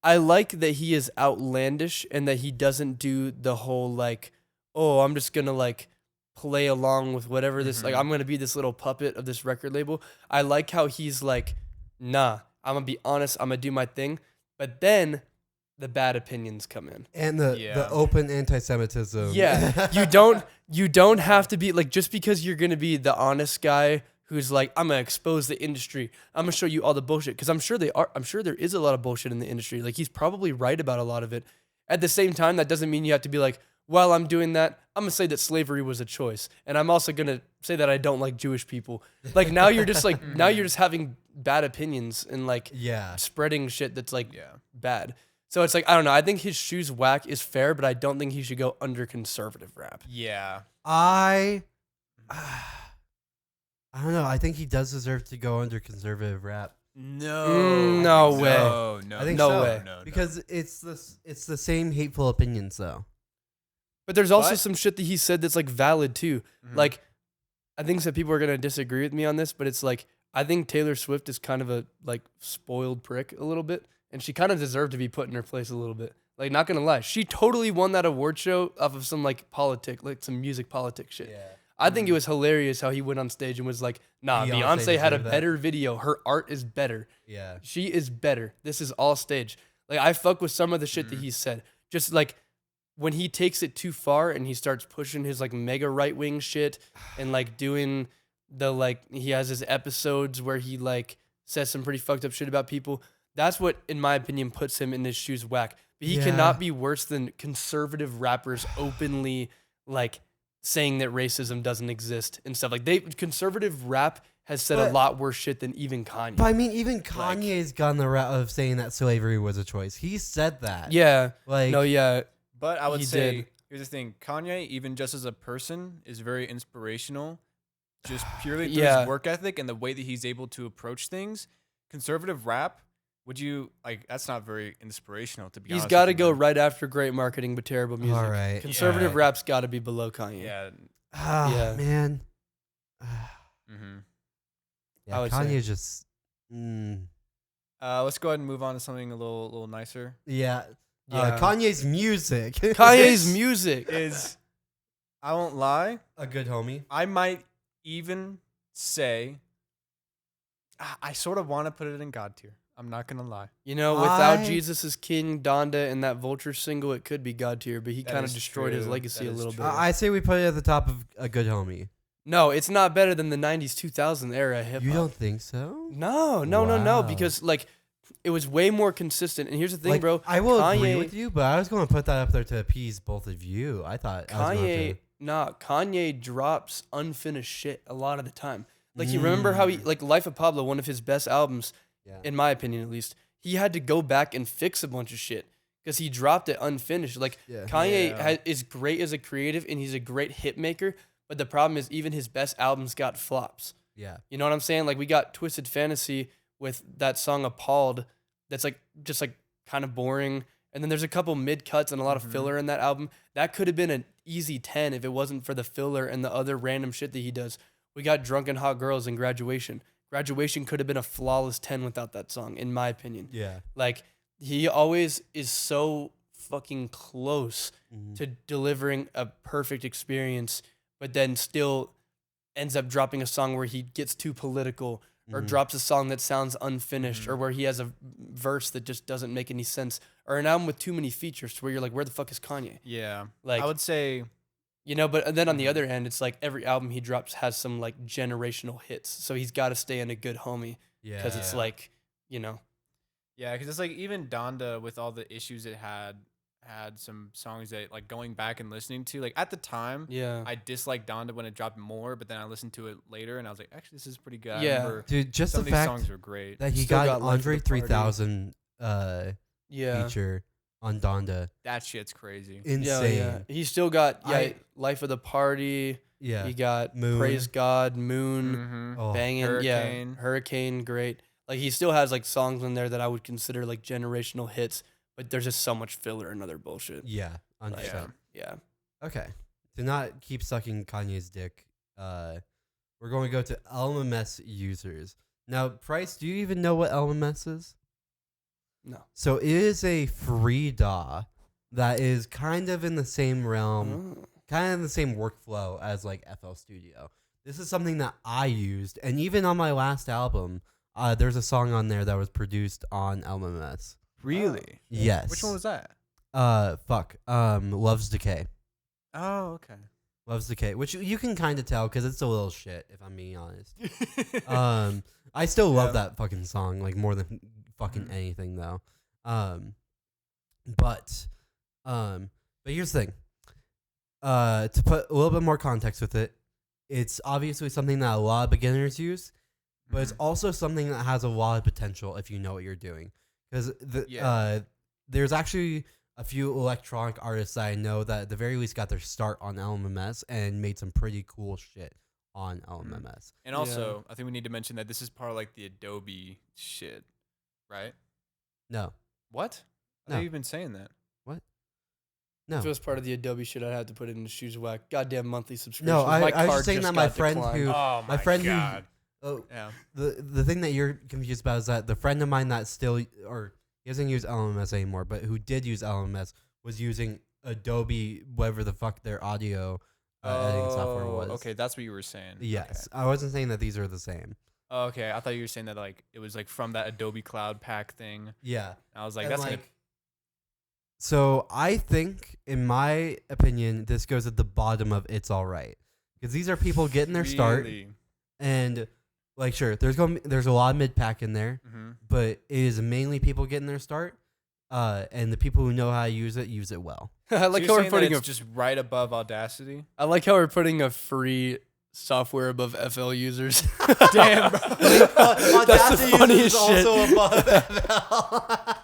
I like that he is outlandish and that he doesn't do the whole like, oh, I'm just going to like play along with whatever this, like I'm going to be this little puppet of this record label. I like how he's like, nah, I'm going to be honest, I'm going to do my thing. But then the bad opinions come in. And the open anti-Semitism. Yeah. you don't have to be like, just because you're going to be the honest guy who's like, I'm going to expose the industry. I'm going to show you all the bullshit. Because I'm sure there is a lot of bullshit in the industry. Like he's probably right about a lot of it. At the same time, that doesn't mean you have to be like, while I'm doing that, I'm going to say that slavery was a choice. And I'm also going to say that I don't like Jewish people. Like now you're just like, now you're just having bad opinions and like spreading shit that's like bad. So it's like, I don't know. I think his shoes whack is fair, but I don't think he should go under conservative rap. Yeah. I don't know. I think he does deserve to go under conservative rap. No way. No, I think no so. way. No. Because it's the same hateful opinions though. But there's also some shit that he said that's like valid too. Mhm. Like, I think some people are gonna disagree with me on this, but it's like I think Taylor Swift is kind of a like spoiled prick a little bit, and she kind of deserved to be put in her place a little bit. Like, not gonna lie, she totally won that award show off of some like some music politics shit. Yeah. I think it was hilarious how he went on stage and was like, nah, Beyonce had a better video. Her art is better. Yeah. She is better. This is all stage. Like, I fuck with some of the shit that he said. Just like when he takes it too far and he starts pushing his like mega right wing shit and like doing the like, he has his episodes where he like says some pretty fucked up shit about people. That's what, in my opinion, puts him in his shoes whack. But he cannot be worse than conservative rappers openly like saying that racism doesn't exist and stuff. Like conservative rap has said a lot worse shit than even Kanye. But I mean, even Kanye's gone the route of saying that slavery was a choice. He said that. Yeah. Like, no, yeah. But I would He say, did. here's the thing. Kanye, even just as a person, is very inspirational. Just purely through his work ethic and the way that he's able to approach things. Conservative rap, would you, like, that's not very inspirational, to be honest. He's got to go right after great marketing but terrible music. All right. Conservative rap's got to be below Kanye. Yeah. Yeah. Man. Mm-hmm. Yeah, I would Kanye say. just. Let's go ahead and move on to something a little nicer. Yeah. Yeah. Kanye's music. Kanye's music Is, I won't lie, a good homie. I might even say, I sort of want to put it in God tier. I'm not going to lie. You know, without Jesus is King, Donda, and that Vulture single, it could be God tier, but he That kind of is destroyed his true. legacy That a is little true. bit. I say we put it at the top of a good homie. No, it's not better than the 90s, 2000 era hip hop. You don't think so? No, Wow. because like it was way more consistent. And here's the thing, Like, bro. I will agree Kanye- with you, but I was going to put that up there to appease both of you. I thought I was going Kanye drops unfinished shit a lot of the time. Like you remember how he like Life of Pablo, one of his best albums, in my opinion at least, he had to go back and fix a bunch of shit because he dropped it unfinished. Like Kanye is great as a creative and he's a great hit maker, but the problem is even his best albums got flops. Yeah. You know what I'm saying? Like we got Twisted Fantasy with that song Appalled that's like just like kind of boring. And then there's a couple mid cuts and a lot of filler in that album. That could have been an easy 10 if it wasn't for the filler and the other random shit that he does. We got Drunken Hot Girls and Graduation. Graduation could have been a flawless 10 without that song, in my opinion. Yeah. Like he always is so fucking close to delivering a perfect experience, but then still ends up dropping a song where he gets too political or drops a song that sounds unfinished or where he has a verse that just doesn't make any sense or an album with too many features to where you're like, where the fuck is Kanye? Yeah. Like I would say, you know, but then on the other hand, it's like every album he drops has some like generational hits. So he's got to stay in a good homie Yeah. because it's like, you know. yeah, because it's like even Donda with all the issues it had some songs that like going back and listening to, like at the time, Yeah. I disliked Donda when it dropped more, but then I listened to it later and I was like, actually, this is pretty good. I Yeah. remember Dude, just some the of these fact songs were great. that he Still got got Life of Andre the Party. 3000 Yeah. feature on Donda. That shit's crazy. Insane. Yeah. He still got Life of the Party. Yeah. He got Moon. Praise God, Moon, Mm-hmm. Oh, banging. Hurricane. Yeah. Hurricane, great. Like he still has like songs in there that I would consider like generational hits, but there's just so much filler and other bullshit. Yeah. 100%. Yeah. Yeah. Okay. To not keep sucking Kanye's dick, we're going to go to LMS users. Now, Price, do you even know what LMS is? No. So it is a free DAW that is kind of in the same realm, Oh. kind of in the same workflow as like FL Studio. This is something that I used, and even on my last album, there's a song on there that was produced on LMS. Really? Yes. Which one was that? Love's Decay. Oh, okay. Love's Decay, which you can kind of tell because it's a little shit, if I'm being honest. I still love that fucking song, like, more than fucking anything, though. But here's the thing. To put a little bit more context with it, it's obviously something that a lot of beginners use, but it's also something that has a lot of potential if you know what you're doing. Because there's actually a few electronic artists that I know that at the very least got their start on LMS and made some pretty cool shit on LMS. And also, I think we need to mention that this is part of like the Adobe shit, right? No. What? I No. thought you've been saying that. No. If it was part of the Adobe shit, I'd have to put it in the shoes whack. Goddamn monthly subscription. No, I was card just saying just that my got friend declined. who, Oh my friend God. who, Yeah. the thing that you're confused about is that the friend of mine that still, or he doesn't use LMS anymore, but who did use LMS was using Adobe, whatever the fuck their audio editing software was. Okay, that's what you were saying. Yes, I wasn't saying that these are the same. Okay. Okay, I thought you were saying that like it was like from that Adobe Cloud Pack thing. Yeah. I was like, And, that's like, gonna. so I think, in my opinion, this goes at the bottom of It's All Right. Because these are people getting their start. Really? And, like, sure, there's a lot of mid-pack in there. Mm-hmm. But it is mainly people getting their start. And the people who know how to use it well. I like how we're putting it's just right above Audacity. I like how we're putting a free software above FL users. Damn, bro. That's the funniest shit. also above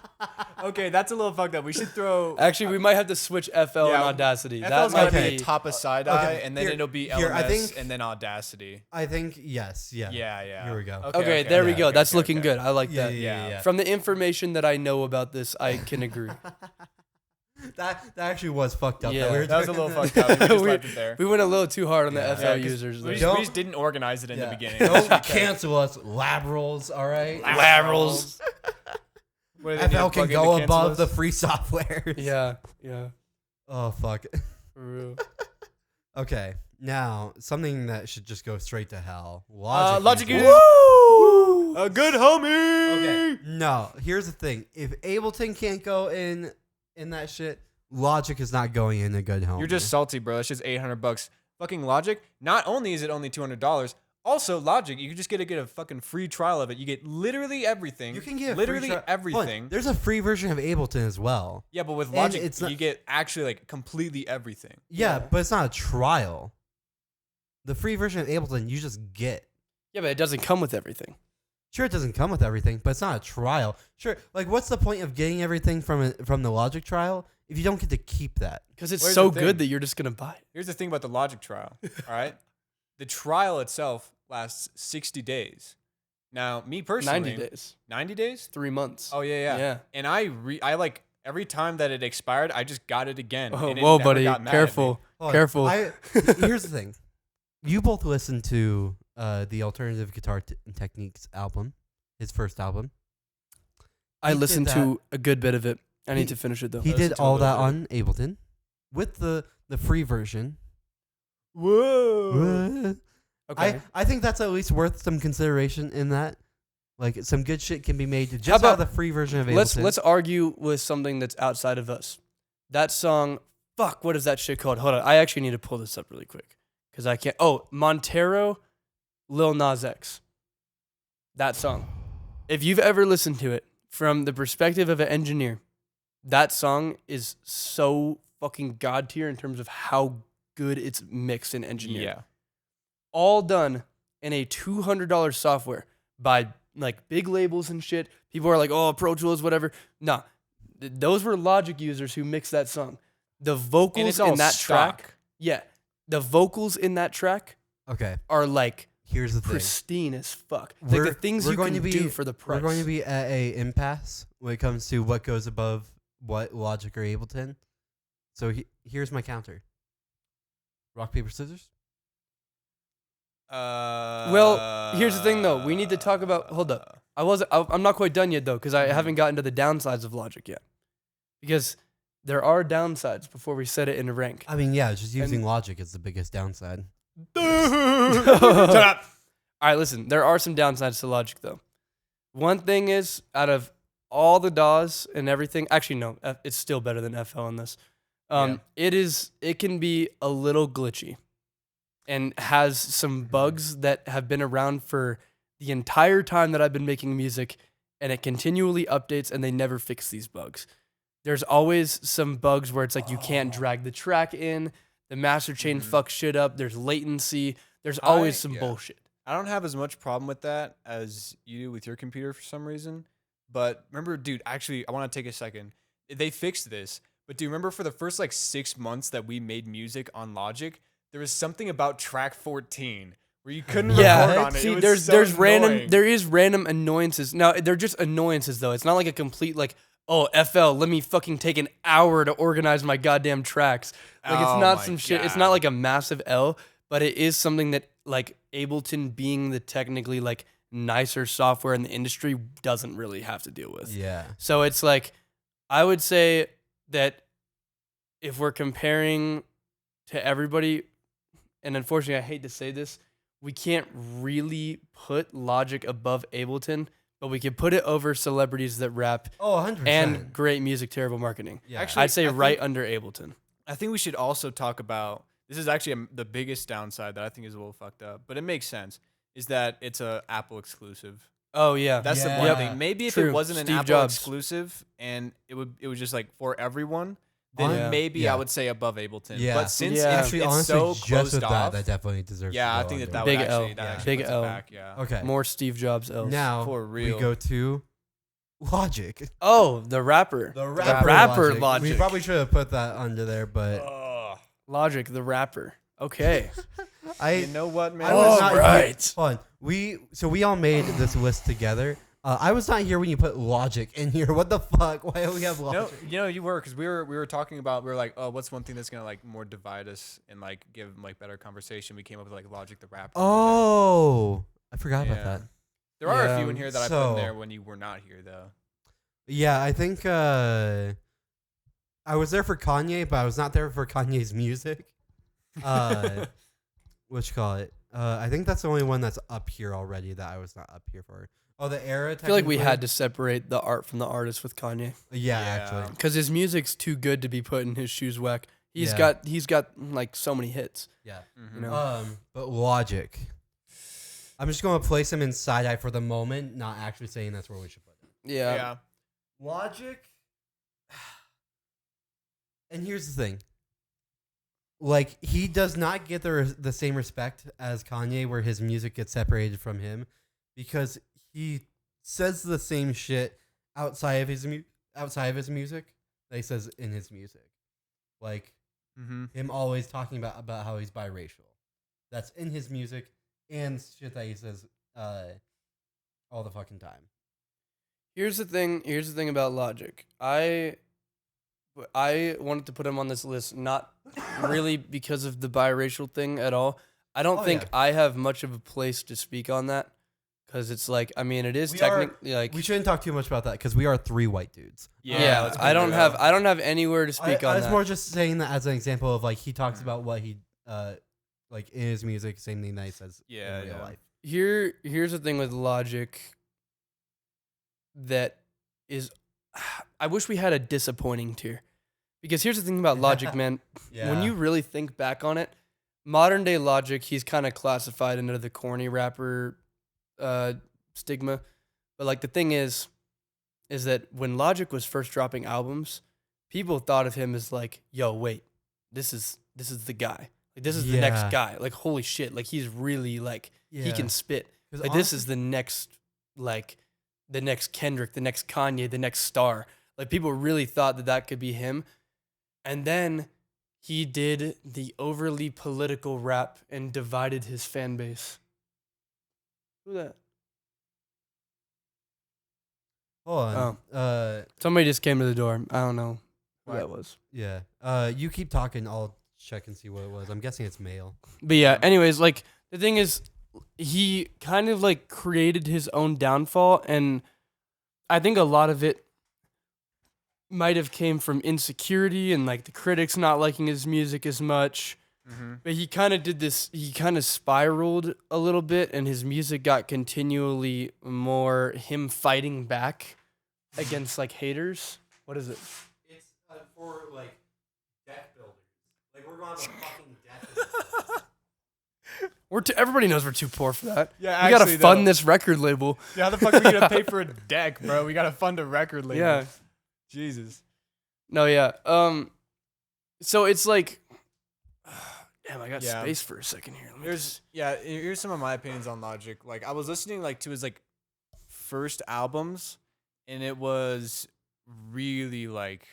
Okay, that's a little fucked up. We should throw. Actually, we might have to switch FL and Audacity. That FL's gotta might be be top of side eye, and then it'll be LMS, I think- and then Audacity. I think, yes, yeah. Yeah. Here we go. Okay, there we yeah, go. okay, That's okay, looking okay. good. I like Yeah, that. yeah. From the information that I know about this, I can agree. That actually was fucked up. Yeah. That was a little fucked up. We just left it there. We went a little too hard on the Yeah. FL Yeah, 'cause users. We there. just didn't organize it in the beginning. Don't cancel us, labrals, all right? Laterals. What do they need to FL can plug in go to above cancel the us? free software. Yeah. Oh, fuck. For real. Okay, now, something that should just go straight to hell. Logic. Logic users. users. A good homie. Okay, no, here's the thing. If Ableton can't go in that shit, Logic is not going in a good home. You're just salty, bro. That's just $800. Fucking Logic. Not only is it only $200, also Logic. You can just get a fucking free trial of it. You get literally everything. You can get literally Hold on, everything. there's a free version of Ableton as well. Yeah, but with And Logic, it's not- you get actually like completely everything. Yeah, but it's not a trial. The free version of Ableton you just get. Yeah, but it doesn't come with everything. Sure, it doesn't come with everything, but it's not a trial. Sure, like what's the point of getting everything from the Logic trial if you don't get to keep that? Because it's Where's so the thing? good that you're just going to buy it. Here's the thing about the Logic trial. All right, the trial itself lasts 60 days. Now, me personally, 90 days. 90 days? 3 months. Oh yeah. Yeah. And I like every time that it expired, I just got it again. Oh, and it whoa, never buddy. got mad at me. Careful. Hold on. Careful. Here's the thing. You both listened to the Alternative Guitar Techniques album, his first album. I He did listened that. to a good bit of it. I He- need to finish it though. He Listen did to a all little that bit. on Ableton with the free version. Whoa. Okay. I think that's at least worth some consideration in that. Like some good shit can be made just How out of about- the free version of Ableton. Let's argue with something that's outside of us. That song, fuck, what is that shit called? Hold on. I actually need to pull this up really quick because I can't. Oh, Montero, Lil Nas X. That song. If you've ever listened to it from the perspective of an engineer, that song is so fucking god tier in terms of how good it's mixed and engineered. Yeah. All done in a $200 software by like big labels and shit. People are like, oh, Pro Tools, whatever. Nah, those were Logic users who mixed that song. The And vocals it's all in that stock. track, yeah, the vocals in that track Okay, are like here's the thing. pristine as fuck. Like the things you can do for the price. We're going to be at a impasse when it comes to what goes above what Logic or Ableton. So here's my counter. Rock, paper, scissors? Well, here's the thing, though. We need to talk about- hold up. I'm not quite done yet though, because I haven't gotten to the downsides of Logic yet. Because there are downsides before we set it in a rank. I mean, yeah, just using And- Logic is the biggest downside. Shut up. All right, listen. There are some downsides to Logic though. One thing is, out of all the DAWs and everything, actually no, it's still better than FL on this. It can be a little glitchy, and has some bugs that have been around for the entire time that I've been making music, and it continually updates, and they never fix these bugs. There's always some bugs where it's like you can't drag the track in, the master chain fucks shit up, there's latency, there's always some bullshit. I don't have as much problem with that as you do with your computer for some reason. But remember, dude, actually, I want to take a second. They fixed this. But do you remember for the first like 6 months that we made music on Logic, there was something about track 14 where you couldn't record on it. See, It was there's so random annoying. there is random annoyances. Now they're just annoyances though. It's not like a complete like, oh FL, let me fucking take an hour to organize my goddamn tracks. Like it's Oh not my some shit. It's not God. like a massive L, but it is something that like Ableton being the technically like nicer software in the industry doesn't really have to deal with. Yeah. So it's like, I would say that if we're comparing to everybody, and unfortunately I hate to say this, we can't really put Logic above Ableton, but we can put it over celebrities that rap Oh, 100%. and great music, terrible marketing. yeah. Actually, I'd say I right think- under Ableton. I think we should also talk about, this is actually the biggest downside that I think is a little fucked up, but it makes sense, is that it's a Apple exclusive. Oh yeah, That's the Yeah. one Yep. thing. Maybe if True. it wasn't an Steve Apple Jobs. exclusive and it was just like for everyone, then Yeah. maybe Yeah. I would say above Ableton. Yeah. But since Yeah. it's, Actually, it's honestly, so just closed with off, that definitely deserves yeah, to I go think under. that Big would L. actually, that Yeah. actually Big puts it L. back, yeah. Okay. more Steve Jobs L's. Now For real. we go to Logic. Oh, the rapper. The rapper Logic. We probably should have put that under there, but Ugh. Logic, the rapper. Okay. I You know what, man? I was Oh, not right. here. Hold on. We all made this list together. I was not here when you put Logic in here. What the fuck? Why do we have Logic? No, you were, because we were talking about, we were like, oh, what's one thing that's gonna like more divide us and like give like better conversation? We came up with like Logic the rapper. Oh, I forgot Yeah. about that. There are a Yeah. few in here that I put So- in there when you were not here though. Yeah, I think I was there for Kanye, but I was not there for Kanye's music. What you call it? I think that's the only one that's up here already that I was not up here for. Oh, the era. I feel like we technically? had to separate the art from the artist with Kanye. Yeah, Yeah. actually. Because his music's too good to be put in his shoes whack. He's Yeah. got like so many hits. Yeah. You know? But Logic. I'm just going to place him in side eye for the moment, not actually saying that's where we should put him. Yeah. Logic. And here's the thing. Like, he does not get the same respect as Kanye, where his music gets separated from him, because he says the same shit outside of his music that he says in his music. Like, Mm-hmm. him always talking about how he's biracial. That's in his music, and shit that he says all the fucking time. Here's the thing about Logic. I wanted to put him on this list not really because of the biracial thing at all. I don't think I have much of a place to speak on that because it's like, I mean, it is technically like we shouldn't talk too much about that because we are 3 white dudes. Yeah, I don't have anywhere to speak on I was that. more just saying that as an example of like he talks about what he like in his music, same thing that he says in real life. Here's the thing with Logic that is, I wish we had a disappointing tier. Because here's the thing about Logic, man. When you really think back on it, modern day Logic, he's kind of classified under the corny rapper stigma. But like the thing is that when Logic was first dropping albums, people thought of him as like, yo, wait, this is the guy. Like this is the next guy. Like holy shit, like he's really like he can spit. Like honestly, this is the next Kendrick, the next Kanye, the next star. Like people really thought that could be him. And then he did the overly political rap and divided his fan base. Who that? Hold on. Somebody just came to the door. I don't know who that was. Yeah. You keep talking. I'll check and see what it was. I'm guessing it's male. But yeah, anyways, like the thing is, he kind of like created his own downfall, and I think a lot of it might have came from insecurity and like the critics not liking his music as much. Mm-hmm. But he kind of did this, he kind of spiraled a little bit, and his music got continually more him fighting back against like haters. What is it? It's for like deck builders. Like we're going to have a fucking deck. Everybody knows we're too poor for that. Yeah, we gotta fund this record label. Yeah, how the fuck are we gonna pay for a deck, bro? We gotta fund a record label. Yeah. Jesus. No, yeah. So it's like, damn, I got space for a second here. Here's some of my opinions on Logic. Like I was listening like to his like first albums, and it was really like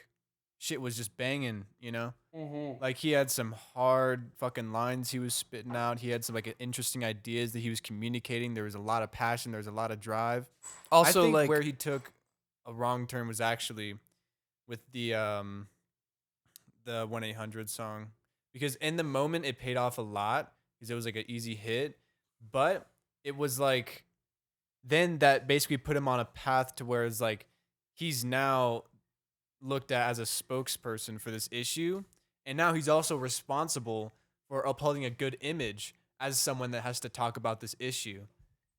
shit was just banging, you know? Mm-hmm. Like he had some hard fucking lines he was spitting out. He had some like interesting ideas that he was communicating. There was a lot of passion. There was a lot of drive. Also, I think like where he took a wrong turn was actually with the 1-800 song, because in the moment it paid off a lot because it was like an easy hit, but it was like then that basically put him on a path to where it's like he's now looked at as a spokesperson for this issue, and now he's also responsible for upholding a good image as someone that has to talk about this issue,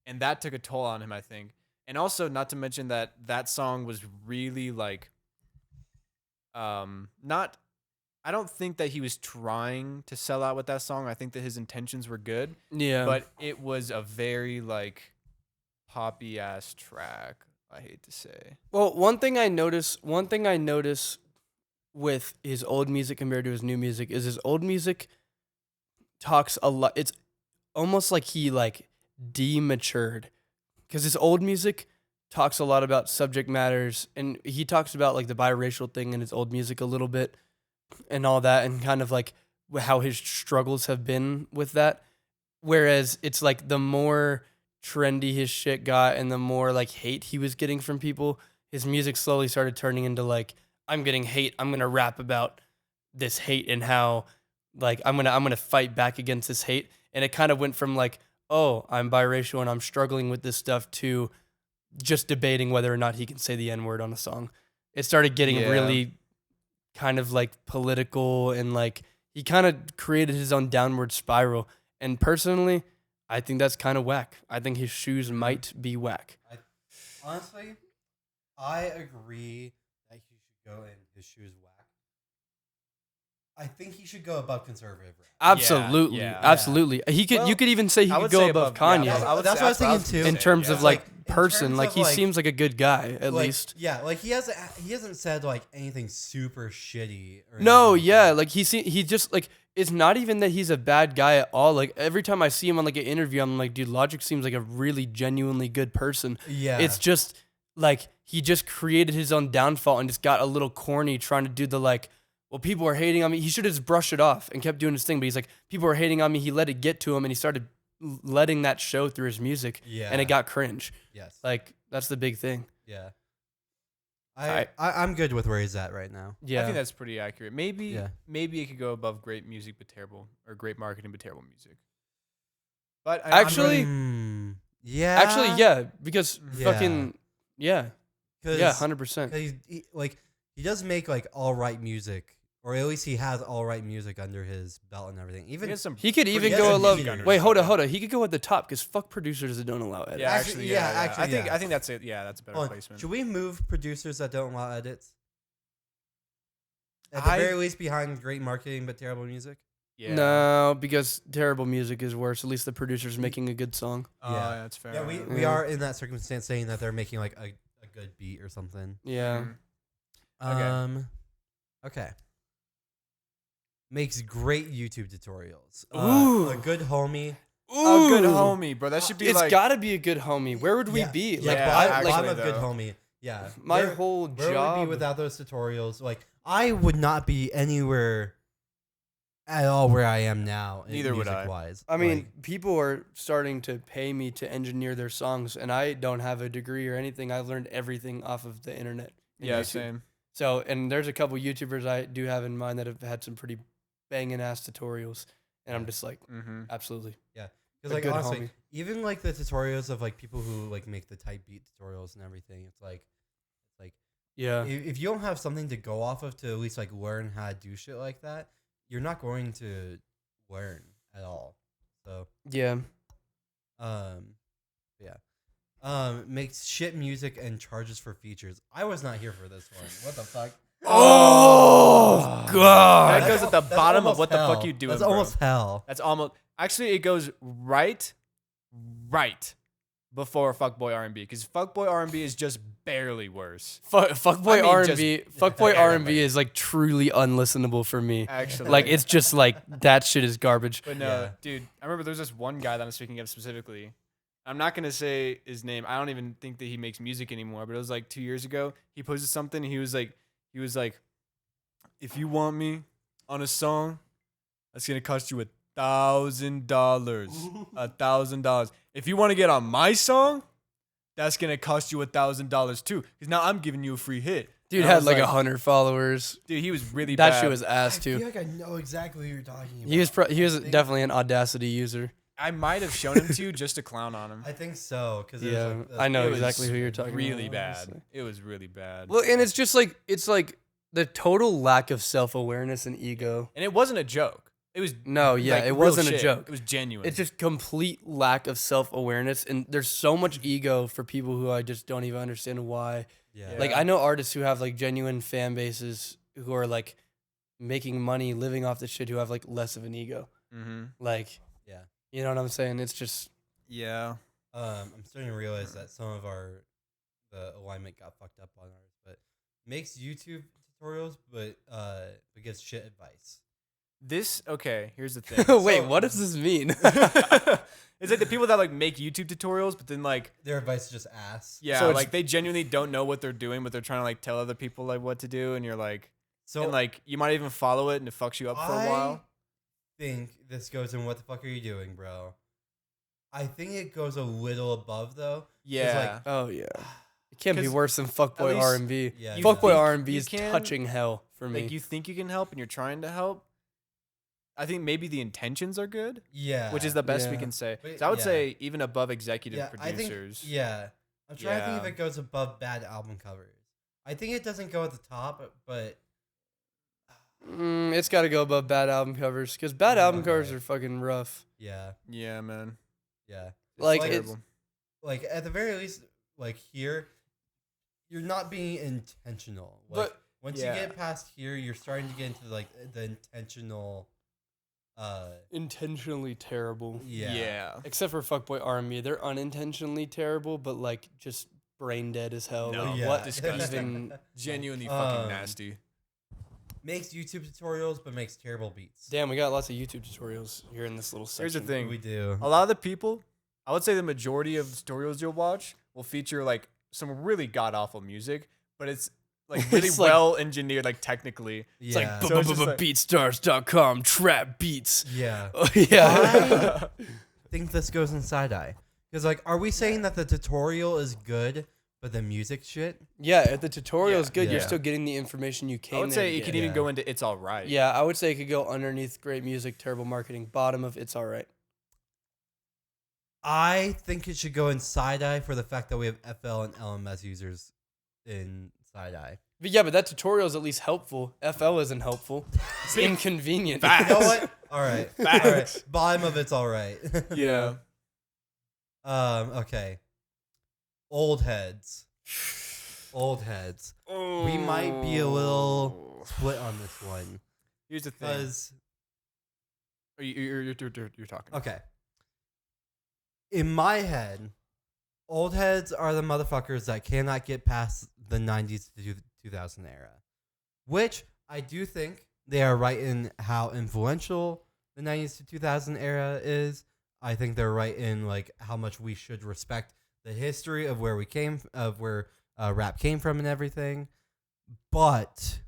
and that took a toll on him, I think. And also, not to mention that song was really like I don't think that he was trying to sell out with that song. I think that his intentions were good. Yeah. But it was a very like poppy ass track, I hate to say. Well, one thing I notice with his old music compared to his new music is his old music talks a lot. It's almost like he like dematured, because his old music talks a lot about subject matters, and he talks about like the biracial thing in his old music a little bit and all that, and kind of like how his struggles have been with that. Whereas it's like the more trendy his shit got and the more like hate he was getting from people, his music slowly started turning into like, I'm getting hate, I'm gonna rap about this hate and how like I'm gonna fight back against this hate. And it kind of went from like, oh, I'm biracial and I'm struggling with this stuff, to just debating whether or not he can say the N-word on a song. It started getting really kind of like political, and like he kind of created his own downward spiral. And personally, I think that's kind of whack. I think his shoes might be whack. Honestly, I agree that he should go in his shoes whack. I think he should go above conservative rap. Absolutely, absolutely. He could. Well, you could even say he could go above Kanye. That's what I was thinking too. In terms of like person, terms like of, he like- seems like a good guy at Like, least. Yeah, like he hasn't said like anything super shitty. Or No, anything yeah, that. like he just like, it's not even that he's a bad guy at all. Like every time I see him on like an interview, I'm like, dude, Logic seems like a really genuinely good person. Yeah. It's just like he just created his own downfall and just got a little corny trying to do the like, well, people are hating on me. He should have just brushed it off and kept doing his thing. But he's like, people are hating on me. He let it get to him, and he started letting that show through his music, Yeah. and it got cringe. Yes. Like that's the big thing. Yeah. I- I'm good with where he's at right now. Yeah, I think that's pretty accurate. Maybe Yeah. maybe it could go above great music but terrible, or great marketing but terrible music. But Actually- Yeah. actually, yeah, because Yeah. fucking yeah, 100%. He does make like all right music, or at least he has all right music under his belt and everything. Even He could even pretty go good above. music under Wait, his hold on, belt. hold on. He could go at the top because fuck producers that don't allow edits. yeah, Actually, yeah. I think that's it. Yeah, that's a better Hold on, placement. should we move producers that don't allow edits? At the I- very least, behind great marketing but terrible music. Yeah. No, because terrible music is worse. At least the producer's making a good song. Oh, Yeah. yeah, that's fair. Yeah, we Yeah. are in that circumstance saying that they're making like a good beat or something. Yeah. Mhm. Okay. Okay. Makes great YouTube tutorials. Ooh. A good homie. A good Ooh. homie, bro. That should be It's like. got to be a good homie. Where would we Yeah, be? Yeah, Like, Yeah, but I, I'm like a good though. homie. Yeah. my Where- whole Where would job. we be without those tutorials? Like, I would not be anywhere at all where I am now. Neither would I. music-wise. I mean, Like, people are starting to pay me to engineer their songs, and I don't have a degree or anything. I've learned everything off of the internet. and Yeah, YouTube. same. So, and there's a couple YouTubers I do have in mind that have had some pretty banging ass tutorials, and I'm just like, Mm-hmm. absolutely. because a like good honestly, homie. even like the tutorials of like people who like make the type beat tutorials and everything, it's like Yeah. if you don't have something to go off of to at least like learn how to do shit like that, you're not going to learn at all. So Yeah. makes shit music and charges for features. I was not here for this one. What the fuck? Oh, God. That goes at the That's bottom of almost what the fuck hell. you doing, That's bro. almost hell. That's almost. Actually, it goes right before fuckboy R&B, because fuckboy R&B is just barely worse. Fuckboy I mean, R&B, fuckboy Yeah, R&B but- is like truly unlistenable for me. Actually, Like it's just like that shit is garbage. But no, Yeah. dude, I remember there's this one guy that I'm speaking of specifically. I'm not gonna say his name. I don't even think that he makes music anymore. But it was like 2 years ago. He posted something. And he was like, if you want me on a song, that's gonna cost you $1,000. $1,000. If you want to get on my song, that's gonna cost you $1,000 too. Because now I'm giving you a free hit. Dude And I had was like 100 followers. Dude, he was really That bad. shit was ass I too. feel like I know exactly who you're talking about. He was I think- definitely an Audacity user. I might have shown him to you just to clown on him. I think so. Because Yeah, I know It was exactly who you're talking really about. bad. honestly. It was really bad. Well, and it's like the total lack of self-awareness and ego. And it wasn't a joke. It was No, yeah, like, it real wasn't a shit. joke. It was genuine. It's just complete lack of self-awareness, and there's so much ego for people who I just don't even understand why. Yeah. Like I know artists who have like genuine fan bases who are like making money living off this shit who have like less of an ego. mm-hmm. Like, Yeah. you know what I'm saying? It's just Yeah. I'm starting to realize that some of the alignment got fucked up on ours, but makes YouTube tutorials, but gives shit advice. This okay, here's the thing. wait, what does this mean? It's like the people that like make YouTube tutorials, but then like Their advice is just ass. yeah, So it's- like they genuinely don't know what they're doing, but they're trying to like tell other people like what to do, and you're like, So and like you might even follow it, and it fucks you up for a while. I think this goes in what the fuck are you doing, bro? I think it goes a little above though. Yeah. Oh yeah, it can't be 'Cause worse than fuckboy least R&B. Yeah, You Fuckboy think R&B you is can, touching hell for me. like you think you can help, and you're trying to help. I think maybe the intentions are good, Yeah. which is the best we Yeah. can say. But So I would yeah. say even above executive yeah, producers. I think, yeah. I'm trying to think if Yeah. it goes above bad album covers. I think it doesn't go at the top, but It's got to go above bad album covers because bad album covers Okay. are fucking rough. yeah, Yeah, man. yeah. Like, like, it's Like at the very least, like here, you're not being intentional. Like, But- once yeah. you get past here, you're starting to get into like the intentional. intentionally terrible. Yeah. Except for fuckboy R&B, they're unintentionally terrible, but like just brain dead as hell. No, like, Yeah. what disgusting. even? Genuinely Um, fucking nasty. Makes YouTube tutorials, but makes terrible beats. Damn, we got lots of YouTube tutorials here in this little section. Here's the thing. We do. A lot of the people, I would say the majority of tutorials you'll watch will feature like some really god awful music, but it's like really It's like- well engineered, like technically. It's Yeah. like So it's just like- beatstars.com trap beats. Yeah. Oh yeah. think this goes in side-eye. Because, like, are we saying that the tutorial is good, but the music shit? Yeah, if the tutorial is good, Yeah. you're still getting the information you came I would there say to it get. could even go into it's all right. Yeah, I would say it could go underneath great music, terrible marketing, bottom of it's all right. I think it should go in side-eye for the fact that we have FL and LMS users in side-eye. But yeah, but that tutorial is at least helpful. FL isn't helpful. It's inconvenient. You know what? All right. All right. Bottom of it's all right. Yeah. Okay. Old heads. Old heads. We might be a little split on this one. Here's the thing. Because, You're talking. okay. In my head, old heads are the motherfuckers that cannot get past the 90s to 2000 era. Which I do think they are right in how influential the 90s to 2000 era is. I think they're right in like how much we should respect the history of where we came, of where rap came from and everything. But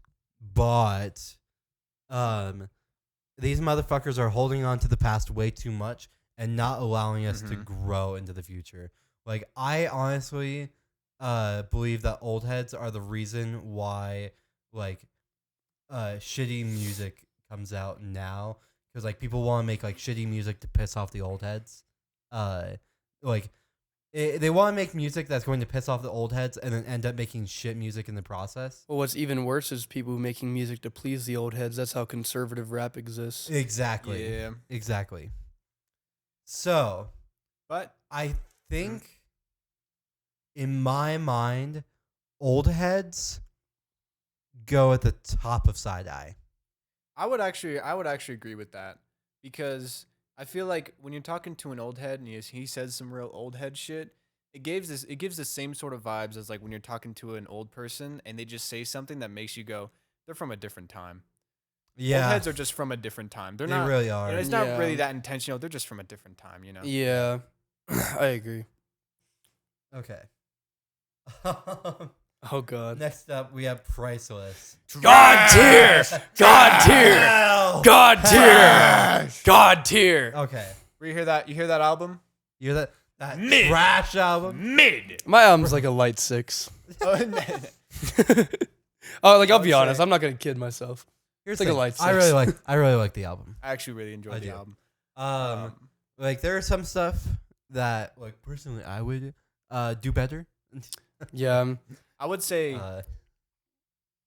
these motherfuckers are holding on to the past way too much and not allowing us to grow into the future. Like, I honestly believe that old heads are the reason why, like, shitty music comes out now. Because, like, people want to make, like, shitty music to piss off the old heads. They want to make music that's going to piss off the old heads and then end up making shit music in the process. Well, what's even worse is people making music to please the old heads. That's how conservative rap exists. Exactly. Yeah. Exactly. So, But I think, in my mind, old heads go at the top of side-eye. I would actually agree with that, because I feel like when you're talking to an old head and he says some real old head shit, it gives the same sort of vibes as like when you're talking to an old person and they just say something that makes you go, they're from a different time. Yeah. Old heads are just from a different time. They're They not really are. It's not Yeah. really that intentional. They're just from a different time, you know. Yeah, I agree. Okay. Oh God. Next up, we have Priclexs. God tier. God tier. God tier. God tier. Okay. You hear that? You hear that album? You hear that Mid. trash album? Mid. My album's like a light 6. Oh, Oh, like I'll would be honest, say- I'm not gonna kid myself. Here's It's like the a thing. light I really like the album. I actually really enjoyed I the do. album. Like there is some stuff that, like, personally I would do better. Yeah. I would say Uh,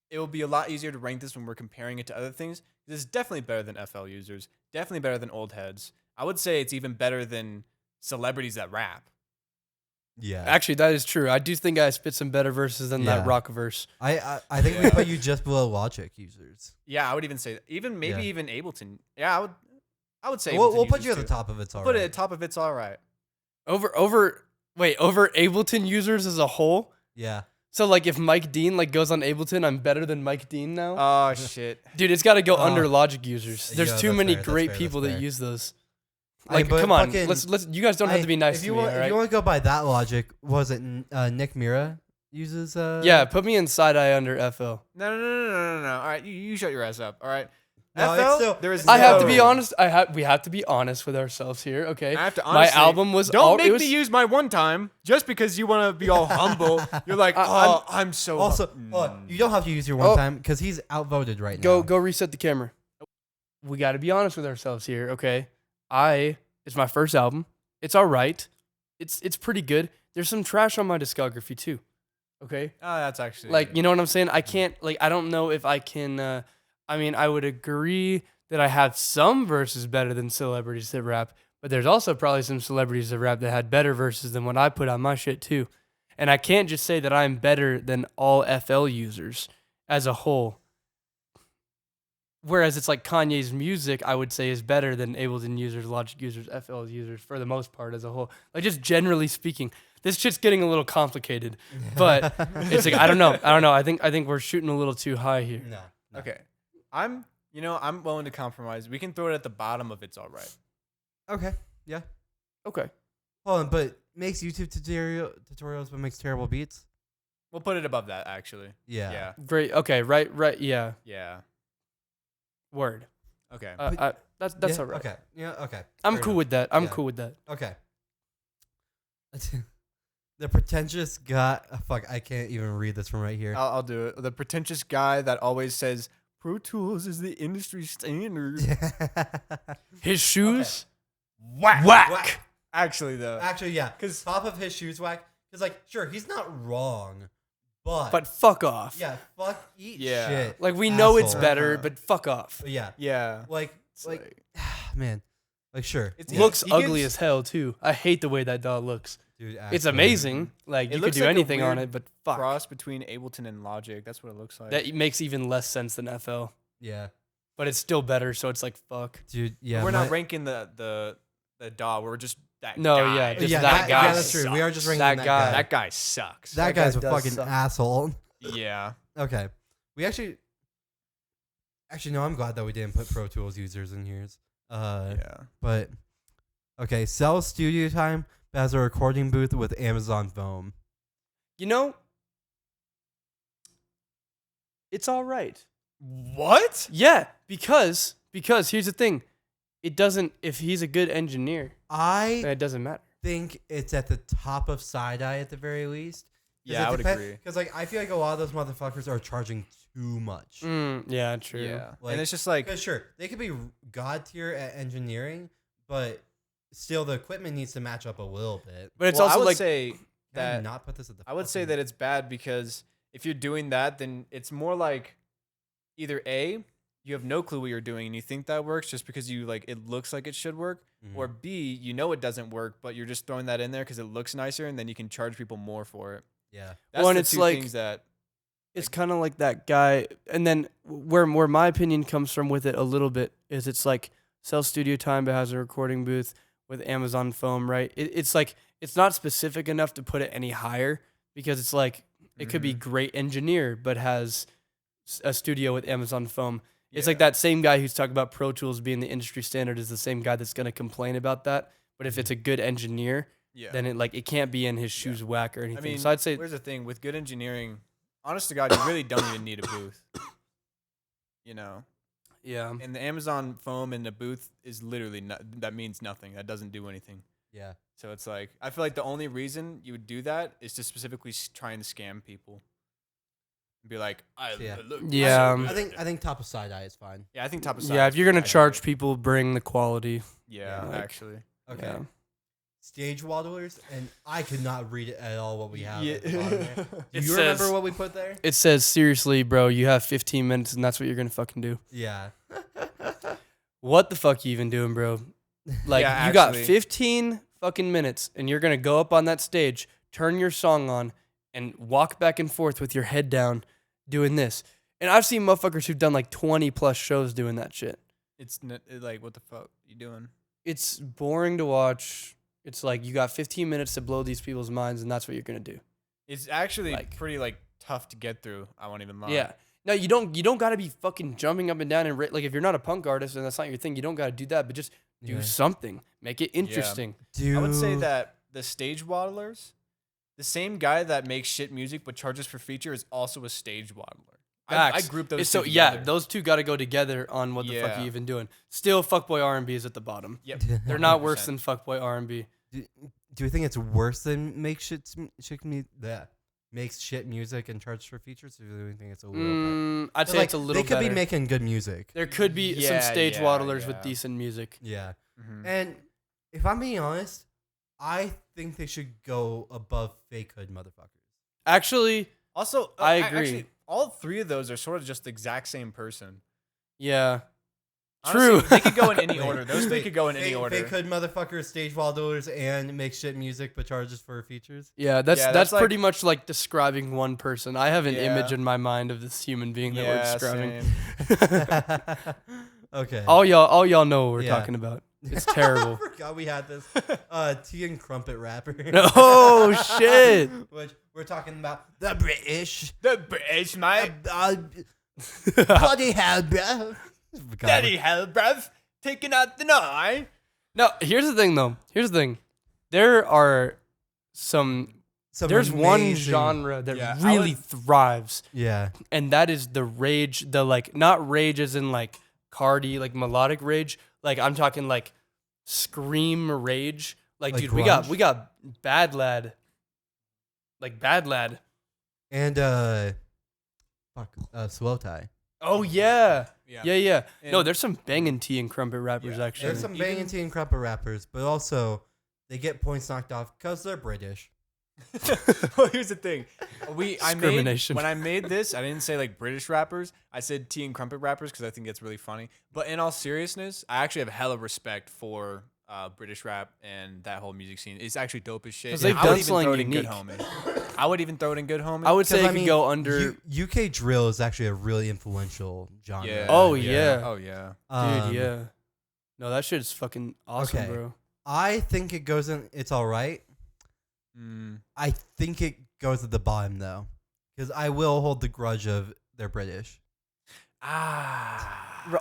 it will be a lot easier to rank this when we're comparing it to other things. This is definitely better than FL users. Definitely better than old heads. I would say it's even better than celebrities that rap. yeah. Actually, that is true. I do think I spit some better verses than that Yeah. rock verse. I think we put you just below Logic users. Yeah, I would even say that. Even Ableton. Yeah, I would say We'll Ableton put you at users the too. top of it's all Put it right. at the top of it's all right. Over Ableton users as a whole. Yeah. So like if Mike Dean like goes on Ableton, I'm better than Mike Dean now. Oh shit. Dude, it's got to go Oh. under Logic users. There's Yeah, too that's many fair, that's great fair, people that's that fair. use those. I- Like, but come on, fucking- let's. You guys don't have to be nice if to you me, want, all If right? you want to go by that logic, was it Nick Mira uses? Yeah, put me in side eye under FL. No. All right, you shut your ass up. All right. No, FL, it's still- there is I have to no- be honest. We have to be honest with ourselves here, okay? I have to My honestly, album was Don't all, make it was, me use my one time just because you want to be all humble. You're like, I'm so. Also, you don't have to use your one Oh. time because he's outvoted right now. Go reset the camera. We got to be honest with ourselves here, okay? It's my first album. It's all right. It's pretty good. There's some trash on my discography too. Okay? Oh, that's actually Like, you know what I'm saying? I can't I don't know if I can I would agree that I have some verses better than celebrities that rap, but there's also probably some celebrities that rap that had better verses than what I put on my shit too. And I can't just say that I'm better than all FL users as a whole. Whereas it's like Kanye's music, I would say, is better than Ableton users, Logic users, FL users for the most part as a whole. Like, just generally speaking, this shit's getting a little complicated. But it's like I don't know. I think we're shooting a little too high here. No. Okay. I'm willing to compromise. We can throw it at the bottom of it's all right. Okay. Yeah. Okay. Hold on, but makes YouTube tutorials but makes terrible beats. We'll put it above that actually. Yeah. Yeah. Great. Okay. Right. Yeah. Yeah. Word. Okay. That's That's all right. Okay. Yeah. Okay. I'm Fair cool enough. with that. I'm Yeah. cool with that. Okay. The pretentious guy. Fuck, I can't even read this from right here. I'll do it. The pretentious guy that always says Pro Tools is the industry standard. His shoes, Whack. Actually, though. Actually, yeah. 'Cause- Top of his shoes whack. Because, like, sure, he's not wrong, but fuck off. yeah, fuck, eat Yeah. shit. Like we know it's asshole. better, but fuck off. But yeah, Yeah. like, man, like, sure, It's- Looks he ugly gets- as hell too. I hate the way that dog looks. dude, It's actually, amazing. Like It you could looks do like a anything on weird it, but fuck. Cross between Ableton and Logic. That's what it looks like. That makes even less sense than FL. Yeah, But it's still better, so it's like fuck. dude, yeah. we're not ranking the DAW. We're just that No, guy. yeah, just yeah, that guy Yeah, that's true. We are just ranking That that guy. guy. That guy sucks. That that guy guy's a does fucking suck. asshole. Yeah. Okay, we actually no. I'm glad that we didn't put Pro Tools users in here. Yeah. But okay, sell studio time but has a recording booth with Amazon Foam. You know, it's all right. What? Yeah, because here's the thing. It doesn't. If he's a good engineer, then I it doesn't matter. think it's at the top of side eye at the very least. Yeah, I would agree. Because like I feel like a lot of those motherfuckers are charging too much. Yeah, true. Yeah. Like- and it's just like Because sure, they could be god tier at engineering, but still the equipment needs to match up a little bit. But it's I also would like say Can I that not put this at the. I would say fucking- that it's bad because if you're doing that, then it's more like either A, you have no clue what you're doing and you think that works just because you like it looks like it should work, Mhm. or B, you know it doesn't work, but you're just throwing that in there because it looks nicer and then you can charge people more for it. yeah, That's Well, and the it's two like- things that it's kind of like that guy. And then where my opinion comes from with it a little bit is it's like sell studio time but has a recording booth with Amazon Foam, right? It's like it's not specific enough to put it any higher because it's like it could be great engineer but has a studio with Amazon Foam. It's like Yeah. that same guy who's talking about Pro Tools being the industry standard is the same guy that's going to complain about that. But if it's a good engineer, yeah. then it can't be in his shoes whack or anything. I mean, so I'd say here's the thing with good engineering, honest to God, you really don't even need a booth. You know, yeah. and the Amazon Foam in the booth is literally that means nothing. That doesn't do anything. yeah. So it's like I feel like the only reason you would do that is to specifically try and scam people. And be like, Yeah. look, Yeah. so I good. think top of side eye is fine. Yeah, I think top of Yeah, if you're going to side. charge people, bring the quality. Yeah, like- actually. Okay. Yeah. Stage waddlers, and I could not read it at all what we have. At the Yeah. bottom there. Do It you remember says- what we put there? It says, seriously, bro, you have 15 minutes and that's what you're going to fucking do. Yeah. What the fuck you even doing, bro? Like, Yeah, you got actually. 15 fucking minutes and you're going to go up on that stage, turn your song on, and walk back and forth with your head down doing this. And I've seen motherfuckers who've done like 20 plus shows doing that shit. It's like, what the fuck you doing? It's boring to watch. It's like you got 15 minutes to blow these people's minds and that's what you're going to do. It's actually Like- pretty like tough to get through. I won't even lie. Yeah. No, you don't got to be fucking jumping up and down and like if you're not a punk artist and that's not your thing, you don't got to do that, but just do Yeah. something. Make it interesting. Dude. I would say that the stage waddlers, the same guy that makes shit music but charges for feature is also a stage waddler. I Facts. group those It's two so yeah, together. those two got to go together on what the fuck Yeah. you even doing. Still, fuckboy R&B is at the bottom. Yep. They're not worse 100%. than fuckboy R&B. Do you think it's worse than makes shit music and charge for features? Or do you think it's a little better? I'd 'Cause, say like, it's a little they could better. be making good music. There could be Yeah, some stage yeah, waddlers with yeah. decent music. Yeah. Mhm. And if I'm being honest, I think they should go above fake hood motherfuckers. Actually, Also, I agree. Actually, all three of those are sort of just the exact same person. yeah. Honestly, True. They could go in any Wait, order. Those three could go in any fake, order. Fake hood motherfuckers, stage waddlers, and make shit music but charges for features. Yeah, that's Yeah, that's that's pretty much like describing one person. I have an Yeah. image in my mind of this human being that we're Yeah, describing. same. Okay. all y'all know what we're Yeah. talking about. It's terrible. I forgot we had this. Tea and crumpet rapper. Oh shit. Which we're talking about the British. The British, mate. Bloody hell, bro. Bloody hell, bruv. Taking out the knife. No, here's the thing though. Here's the thing. There are there's one amazing- genre that Yeah, I really would- thrives, Yeah. and that is the rage, the like not rage as in like Cardi, like melodic rage, Like I'm talking like scream rage. Like dude, grunge? we got Bad Lad. Like Bad Lad. And Slow Tie. Oh yeah. Yeah. And No, there's some banging tea and crumpet rappers Yeah, actually. There's some banging tea and crumpet rappers, but also they get points knocked off because they're British. Well, here's the thing. Discrimination. When I made this, I didn't say like British rappers. I said tea and crumpet rappers because I think it's really funny. But in all seriousness, I actually have hella respect for British rap and that whole music scene. It's actually dope as shit. 'Cause they've I would done even slang throw it in Good unique. Homie. I would even throw it in Good Homie. I would say it I could mean, go under. UK drill is actually a really influential genre. Yeah. Oh, yeah. Oh yeah. Dude, yeah. No, that shit's fucking awesome, okay. bro. I think it goes in. It's all right. I think it goes at the bottom though, because I will hold the grudge of they're British.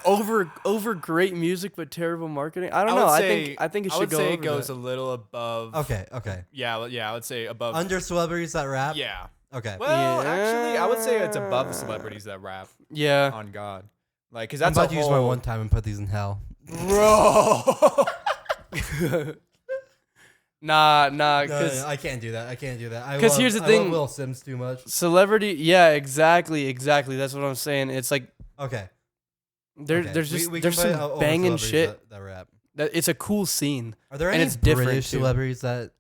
Over great music but terrible marketing. I don't know. I think it should go. I would say over it goes that. a little above. Okay. Yeah. I would say above. Under celebrities that rap. Yeah. Okay. Well, Yeah. actually, I would say it's above celebrities that rap. Yeah. On God, like, cause I'm that's about a to use whole. my one time and put these in hell. Bro. Nah, No, because I can't do that. I 'Cause here's the I thing. love Will Sims too much. celebrity. Yeah, exactly. That's what I'm saying. It's like Okay. there's okay. there's just We there's can put some over banging celebrities shit. that rap. It's a cool scene. Are there And any it's different, British too. celebrities that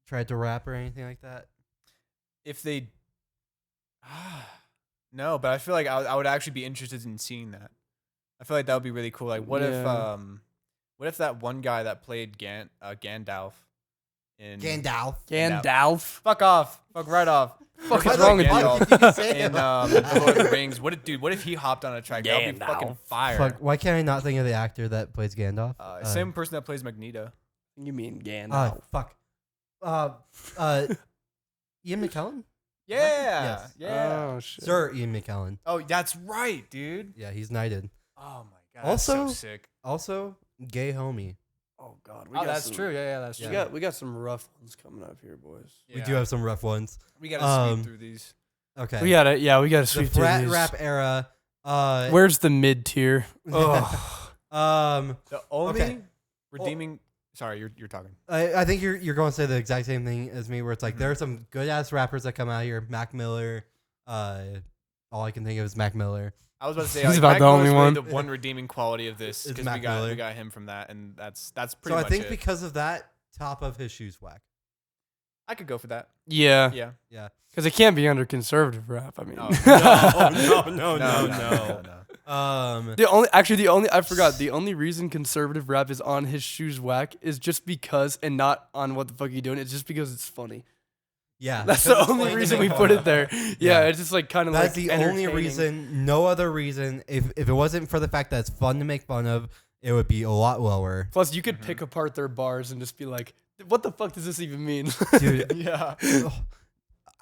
tried to rap or anything like that? If they. No, but I feel like I would actually be interested in seeing that. I feel like that would be really cool. Like, what if that one guy that played Gandalf in Gandalf. Gandalf. Fuck off, fuck right off. Fuck Why is the wrong with fuck you? did you say In that? The Lord of the Rings, what if he hopped on a track? That would be fucking Gandalf. fire. Fuck, why can't I not think of the actor that plays Gandalf? Same person that plays Magneto. You mean Gandalf? Fuck. Ian McKellen? Yeah, Yes. yeah. Oh shit. Sir Ian McKellen. Oh, that's right, dude. Yeah, he's knighted. Oh my god. Also- that's so sick. Also, gay homie. Oh god. Oh, that's true. Yeah, that's We true. got some rough ones coming up here, boys. We do have some rough ones. We gotta sweep um, through these. Okay. We gotta the sweep through frat these. rap era. Where's the mid tier? Oh. The only okay. redeeming. Sorry, you're talking. I think you're going to say the exact same thing as me, where it's like Mhm. there are some good ass rappers that come out here. Mac Miller. All I can think of is Mac Miller. I was about to say He's like, about Mac the only Miller's really one. The one redeeming quality of this Is because Mac Miller. we got him from that, and that's pretty So I much think it. because of that, top of his shoes whack. I could go for that. Yeah. Yeah. Yeah. Because it can't be under conservative rap. I mean, Oh, No. the only reason conservative rap is on his shoes whack is just because, and not on what the fuck you doing. It's just because it's funny. Yeah. That's the because it's only funny reason to we make put fun it of. there. Yeah, it's just like kind of like That's the only entertaining. reason. No other reason. If it wasn't for the fact that it's fun to make fun of, it would be a lot lower. Plus, you could pick apart their bars and just be like, "What the fuck does this even mean?" Dude, Yeah.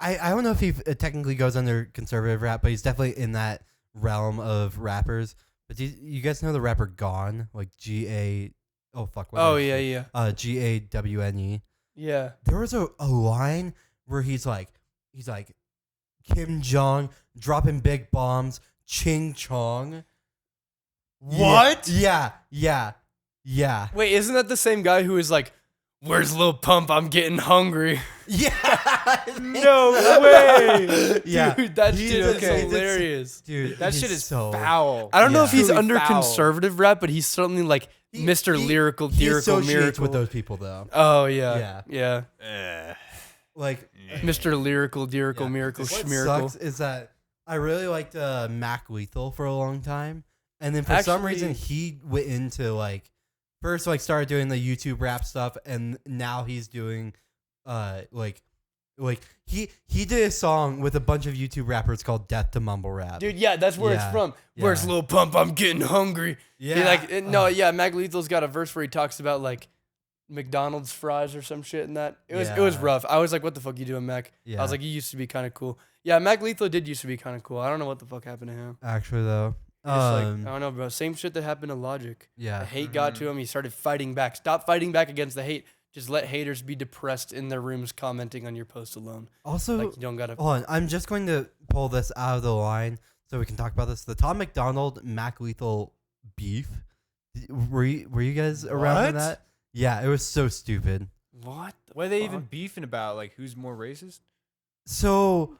I don't know if he technically goes under conservative rap, but he's definitely in that realm of rappers. But do you guys know the rapper Gone? Like G-A... Oh, fuck. what Oh is yeah, it? yeah, G-A-W-N-E. yeah. There was a line where he's like, Kim Jong dropping big bombs, Ching Chong. What? Yeah. Wait, isn't that the same guy who is like, "Where's Lil Pump? I'm getting hungry." Yeah. No way. Yeah. Dude, that He shit did- is he did- hilarious. Dude, That he's shit is so foul. I don't know if Yeah. he's Truly under foul. conservative rap, but he's certainly like Mr. Lyrical, He Lyrical, associates Miracle. with those people though. Oh yeah, Yeah. Eh. Like Mr. Lyrical, Lyrical, yeah. Miracle, What Schmiracle. sucks is that I really liked Mac Lethal for a long time, and then for some reason Actually- he went into like first like started doing the YouTube rap stuff, and now he's doing like he did a song with a bunch of YouTube rappers called Death to Mumble Rap. Dude, yeah, that's where it's Yeah. from. Where's Yeah. Lil Pump? I'm getting hungry. yeah, Mag Lethal's got a verse where he talks about like McDonald's fries or some shit and that. It was Yeah. rough. I was like, what the fuck you doing, Mac? Yeah. I was like, you used to be kind of cool. Yeah, Mag Lethal did used to be kind of cool. I don't know what the fuck happened to him. Actually though, Just like, I don't know, bro. Same shit that happened to Logic. The yeah, hate got to him. He started fighting back. Stop fighting back against the hate. Just let haters be depressed in their rooms commenting on your post alone. also. Like, you don't gotta. Hold on, I'm just going to pull this out of the line so we can talk about this. The Tom McDonald Mac Lethal beef Were you guys around for What? that? Yeah, it was so stupid. What? What are they even beefing about? Like, who's more racist? So,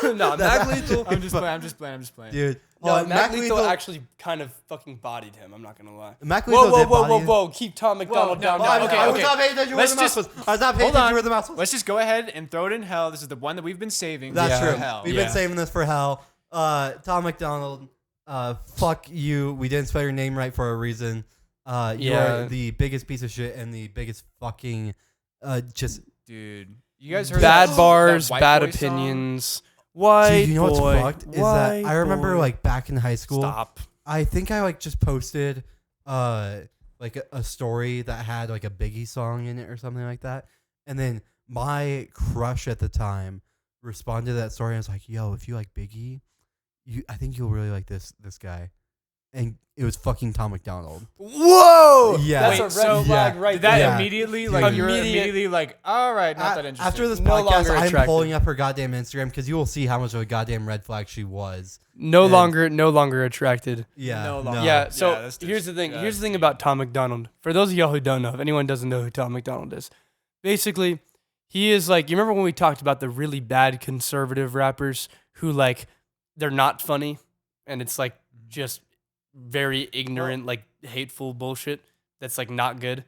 No, Mac Lethal. I'm just playing. dude, No, Mac Mac Lethal Lethal actually kind of fucking bodied him. I'm not gonna lie. Mac Whoa, Lethal whoa, did whoa, body whoa, him. whoa! Keep Tom McDonald down. no, down. okay, I was okay. not paying attention where Let's the mouse just- was. I was not paying Hold attention on. where the mouse was. Let's just go ahead and throw it in hell. This is the one that we've been saving. That's for true. Hell. We've been saving this for hell. Tom McDonald, fuck you. We didn't spell your name right for a reason. You Yeah. are the biggest piece of shit and the biggest fucking just. Dude, you guys heard Bad that, bars, that White bad Boy song? opinions. White Dude, you know boy, what's fucked is that I remember boy. like back in high school. Stop. I think I like just posted like a story that had like a Biggie song in it or something like that, and then my crush at the time responded to that story and was like, "Yo, if you like Biggie, I think you'll really like this guy," and it was fucking Tom McDonald. Whoa! Yeah. That's Wait, a red so- flag Yeah. right Did that there. Yeah. immediately, like, you were Immediate- immediately like, all right, not that interesting. After this No podcast, longer I'm attracted. pulling up her goddamn Instagram because you will see how much of a goddamn red flag she was. No And- longer attracted. Yeah, No longer. Yeah, so that's here's the thing. Here's the thing disgusting. about Tom McDonald. For those of y'all who don't know, if anyone doesn't know who Tom McDonald is, basically, he is like, you remember when we talked about the really bad conservative rappers who like they're not funny and it's like just very ignorant, like hateful bullshit that's like not good.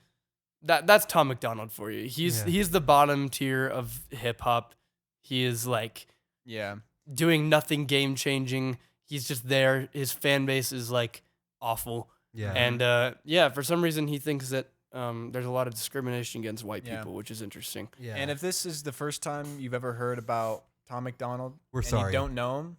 That's Tom McDonald for you. He's the bottom tier of hip hop. He is like Yeah. doing nothing game changing. He's just there. His fan base is like awful. Yeah, And yeah, for some reason he thinks that there's a lot of discrimination against white Yeah. people, which is interesting. yeah. And if this is the first time you've ever heard about Tom McDonald, We're and sorry. you don't know him,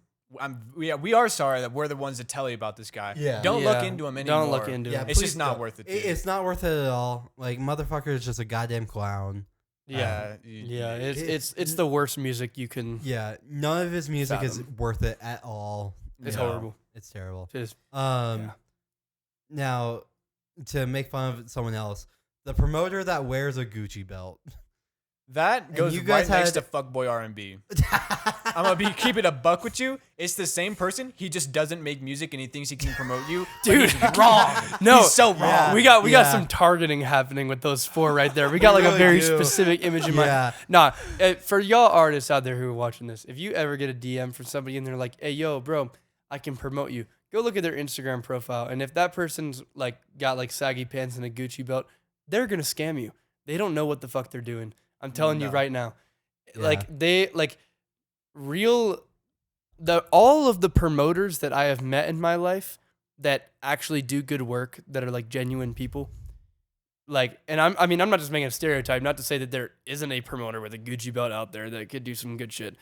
we are sorry that we're the ones that tell you about this guy. Yeah. Don't look Yeah, into him anymore. Don't look into Yeah, it. It's please just not don't. worth it, It- dude. It's not worth it at all. Like motherfucker is just a goddamn clown. Yeah. Yeah, it- it's the worst music you can. Yeah, none of his music is Fathom. worth it at all. It's No. horrible. It's terrible. It is. Um, now to make fun of someone else, the promoter that wears a Gucci belt. That And goes you right guys next to had- fuckboy R&B. I'm gonna keep it a buck with you. It's the same person. He just doesn't make music and he thinks he can promote you. but Dude, he's wrong. No, He's so wrong. Yeah. we got Yeah. some targeting happening with those four right there. We got like a really very do. specific image in Yeah. mind. Nah, for y'all artists out there who are watching this, if you ever get a DM from somebody and they're like, "Hey, yo, bro, I can promote you," go look at their Instagram profile, and if that person's like got like saggy pants and a Gucci belt, they're gonna scam you. They don't know what the fuck they're doing. I'm telling you No. right now. Yeah. Like they like all of the promoters that I have met in my life that actually do good work, that are like genuine people. Like, and I mean, I'm not just making a stereotype, not to say that there isn't a promoter with a Gucci belt out there that could do some good shit.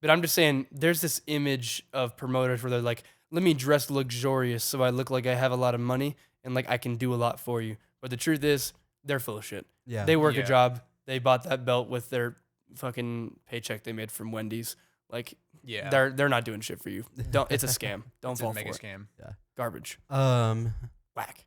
But I'm just saying there's this image of promoters where they're like, let me dress luxurious so I look like I have a lot of money and like I can do a lot for you. But the truth is, they're full of shit. Yeah. They work Yeah. a job. They bought that belt with their fucking paycheck they made from Wendy's. Like, Yeah. they're not doing shit for you. Don't. It's a scam. Don't It's fall a for mega it. scam. Garbage. Whack.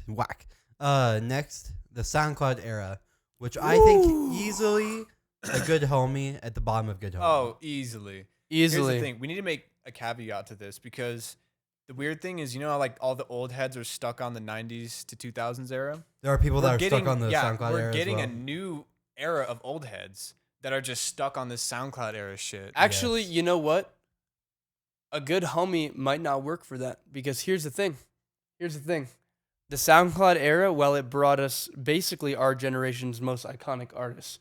Whack. Next, the SoundCloud era, which I think easily a good homie at the bottom of good homie. Oh, easily. Here's Easily. the thing. We need to make a caveat to this because the weird thing is, you know how like all the old heads are stuck on the 90s to 2000s era? There are people that We're are getting, stuck on the SoundCloud we're era getting as a well. new era of old heads that are just stuck on this SoundCloud era shit. Actually, Yes. you know what? A good homie might not work for that because here's the thing. The SoundCloud era, while it brought us basically our generation's most iconic artists,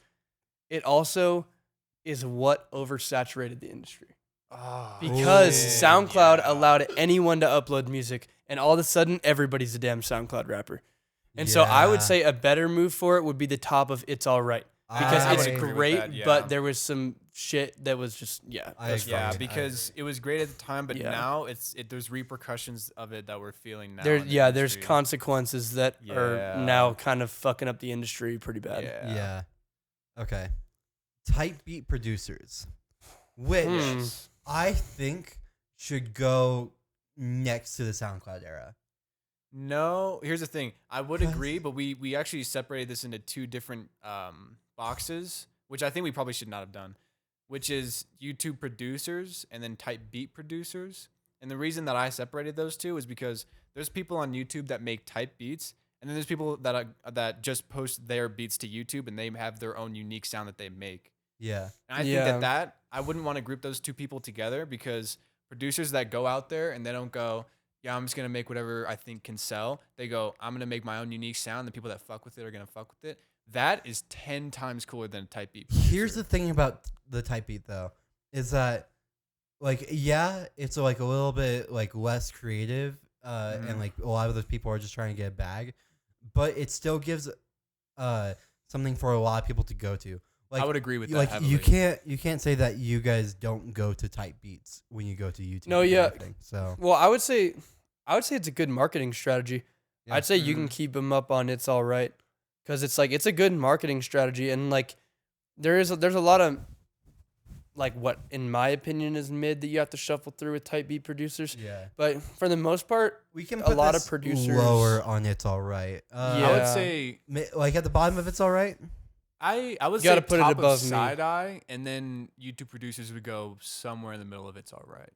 it also is what oversaturated the industry. Oh, Because Ooh. SoundCloud yeah. allowed anyone to upload music, and all of a sudden, everybody's a damn SoundCloud rapper. And so I would Yeah. say a better move for it would be the top of It's All Right. Because I it's would agree with great, that, yeah. but there was some shit that was just, yeah. I that's agree. Yeah, fucked. I because it was great at the time, but Yeah. now there's repercussions of it that we're feeling now. There's in the there's industry. consequences that are Yeah. now kind of fucking up the industry pretty bad. Yeah. Okay. Type beat producers, which Hmm. I think should go next to the SoundCloud era. No, here's the thing. I would What? agree, but we actually separated this into two different boxes, which I think we probably should not have done, which is YouTube producers and then type beat producers. And the reason that I separated those two is because there's people on YouTube that make type beats, and then there's people that just post their beats to YouTube and they have their own unique sound that they make. Yeah. And I think that I wouldn't want to group those two people together, because producers that go out there and they don't go, yeah, I'm just going to make whatever I think can sell. They go, I'm going to make my own unique sound. The people that fuck with it are going to fuck with it. That is 10 times cooler than a type beat producer. Here's the thing about the type beat though, is that like, yeah, it's like a little bit like less creative, and like a lot of those people are just trying to get a bag, but it still gives something for a lot of people to go to. Like, I would agree with that. Like heavily. you can't say that you guys don't go to type beats when you go to YouTube. No, or yeah. anything, so Well, I would say it's a good marketing strategy. Yeah. I'd say you can keep them up on It's All Right, because it's like it's a good marketing strategy, and like there's a lot of like what in my opinion is mid that you have to shuffle through with type beat producers. yeah, But for the most part, we can a put lot this of producers lower on It's All Right. I would Yeah. say Like at the bottom of It's All Right. I would You gotta say put it top above of me. Side Eye, and then YouTube producers would go somewhere in the middle of It's All Right.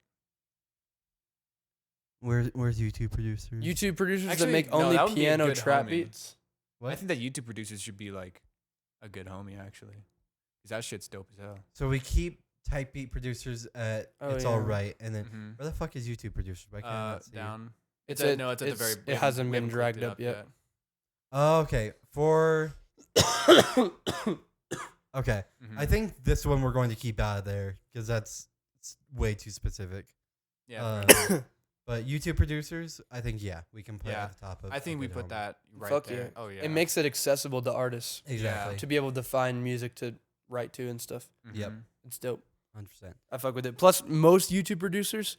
Where's YouTube producers? YouTube producers Actually, that make no, only that would be a piano good trap homie. beats. What? I think that YouTube producers should be like a good homie, actually, because that shit's dope as hell. So we keep type beat producers at Oh, It's yeah. All Right, and then Mhm. where the fuck is YouTube producers? Why can't I not see it? Down. It's It's at- at, no, it's at the very. it hasn't been dragged up yet. Oh, okay. For okay, Mhm. I think this one we're going to keep out of there because that's way too specific. Yeah, But YouTube producers, I think we can put Yeah. at the top of. I think a we good put home. that right Fuck there. yeah. Oh yeah, It makes it accessible to artists Exactly. to be able to find music to write to and stuff. Yep. Mhm. It's dope. 100%. I fuck with it. Plus, most YouTube producers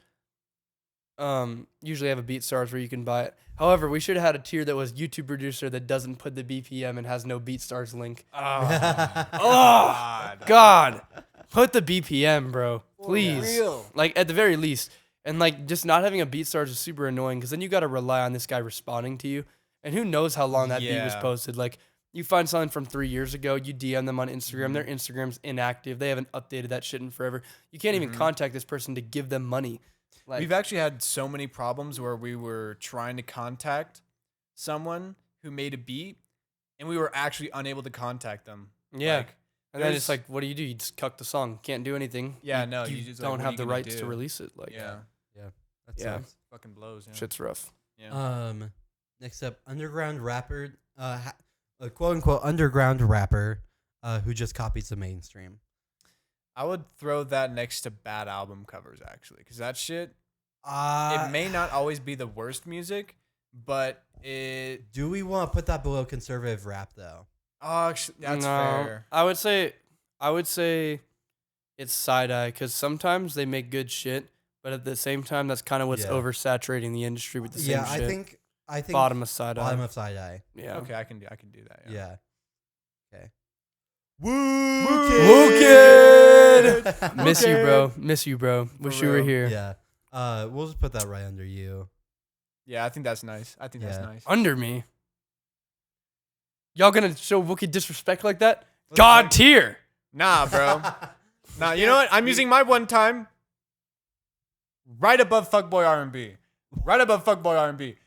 usually have a BeatStars where you can buy it. However, we should have had a tier that was YouTube producer that doesn't put the BPM and has no BeatStars link. Oh, God, put the BPM, bro. Please. real. Like, at the very least. And, like, just not having a BeatStars is super annoying because then you got to rely on this guy responding to you. And who knows how long that beat was Yeah. posted. Like, you find something from 3 years ago, you DM them on Instagram, their Instagram's inactive. They haven't updated that shit in forever. You can't even contact this person to give them money. Like, We've actually had so many problems where we were trying to contact someone who made a beat, and we were actually unable to contact them. yeah. Like, And then it's there's- like, what do? You just cuck the song. Can't do anything. Yeah, no, You, you just, like, don't what are have you the gonna rights to do? release it. Like, yeah, That Yeah. sucks. fucking blows. Yeah. shit's rough. Yeah. Next up, underground rapper, a quote unquote underground rapper, who just copies the mainstream. I would throw that next to bad album covers, actually, because that shit, It it may not always be the worst music, but it. Do we want to put that below conservative rap though? Oh, actually, that's No, fair. I would say it's side eye because sometimes they make good shit, but at the same time, that's kind of what's Yeah. oversaturating the industry with the same Yeah, shit. I think Bottom of side eye. bottom of side eye. Yeah. Okay, I can do that. Yeah. Okay. Woo kid! Miss you, bro. Miss you, bro. Wish you were real. here. Yeah. We'll just put that right under you. Yeah, I think that's nice. That's Yeah. nice. Under me. Y'all gonna show Wookie disrespect like that? God tier. Nah, bro. Nah, you know what? I'm using my one time right above fuckboy R&B. Right above fuckboy R&B.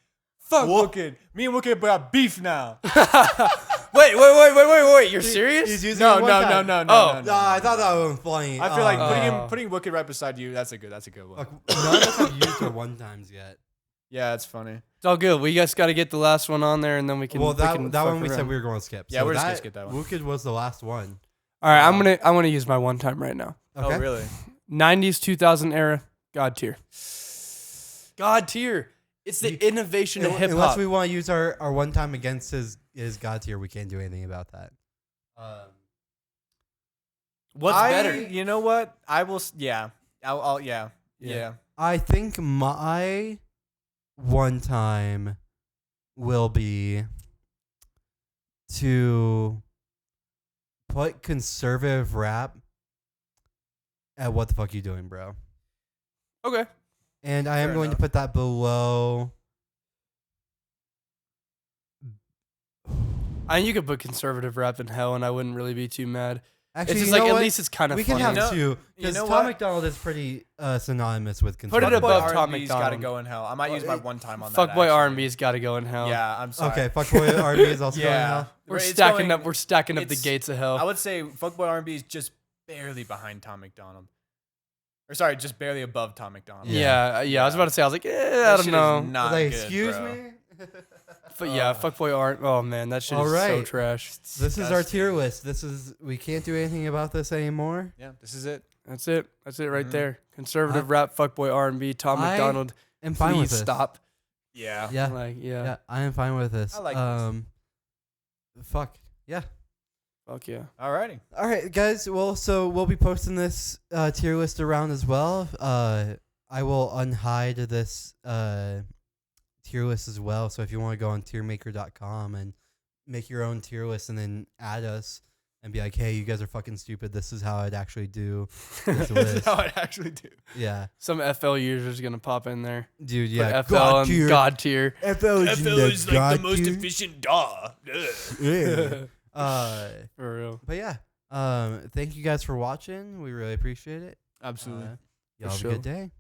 Fuck Wicked. Me and Wicked got beef now. Wait. You're serious? He's using No, it one no, time. no, no, Oh. no, no, No, I thought that was funny. I feel like Oh. putting Wicked right beside you, that's a good one. Look, none of us have used her one times yet. Yeah, that's funny. It's all good. We just got to get the last one on there, and then we can. Well, we that can that fuck one we said around. we were going to skip. Yeah, So we're just gonna that skip that one. Wicked was the last one. All right, I'm gonna use my one time right now. Okay. Oh, really? 90s, 2000 era, God tier. God tier. It's the innovation of hip Unless hop. we want to use our one time against his God tier, we can't do anything about that. What's better? You know what? I will. Yeah. I'll. Yeah. Yeah. I think my one time will be to put conservative rap at what the fuck you doing, bro? Okay. And I am Fair going to enough. put that below. I mean, you could put conservative rap in hell, and I wouldn't really be too mad. Actually, It's just you like know at what? least it's kind of we funny. can have You know- two you because know Tom what? McDonald is pretty synonymous with Put it constructive. above Fuckboy Tom R&B's gotta McDonald. go in hell. I might use my one time on that. Fuckboy actually. R&B's got to go in hell. Yeah, I'm sorry. Okay, fuckboy R&B is also going Yeah. now. We're It's stacking going- up. We're stacking up the it's- gates of hell. I would say Fuckboy R&B is just barely behind Tom McDonald. Or sorry, just barely above Tom McDonald. Yeah, I was about to say. I was like, I That don't shit know. Is not Like, good, excuse bro. me. But yeah, fuckboy art. Oh man, that shit All is so right. trash. This is our tier list. We can't do anything about this anymore. Yeah, this is it. That's it. That's it right Mhm. there. Conservative rap, fuckboy R&B. Tom I McDonald. I'm fine with Please this. stop. Yeah. Yeah, Like yeah, I am fine with this. I like this. Fuck. Yeah. Fuck yeah. Alrighty. All right, guys. Well, so we'll be posting this tier list around as well. I will unhide this tier list as well. So if you want to go on tiermaker.com and make your own tier list and then add us and be like, hey, you guys are fucking stupid. This is how I'd actually do this This is list. how I actually do. Yeah. Some FL user's gonna pop in there. Dude, Put yeah. FL and God tier. FL is God tier. efficient DAW. Yeah. For real. But yeah. Thank you guys for watching. We really appreciate it. Absolutely. Y'all have sure. a good day.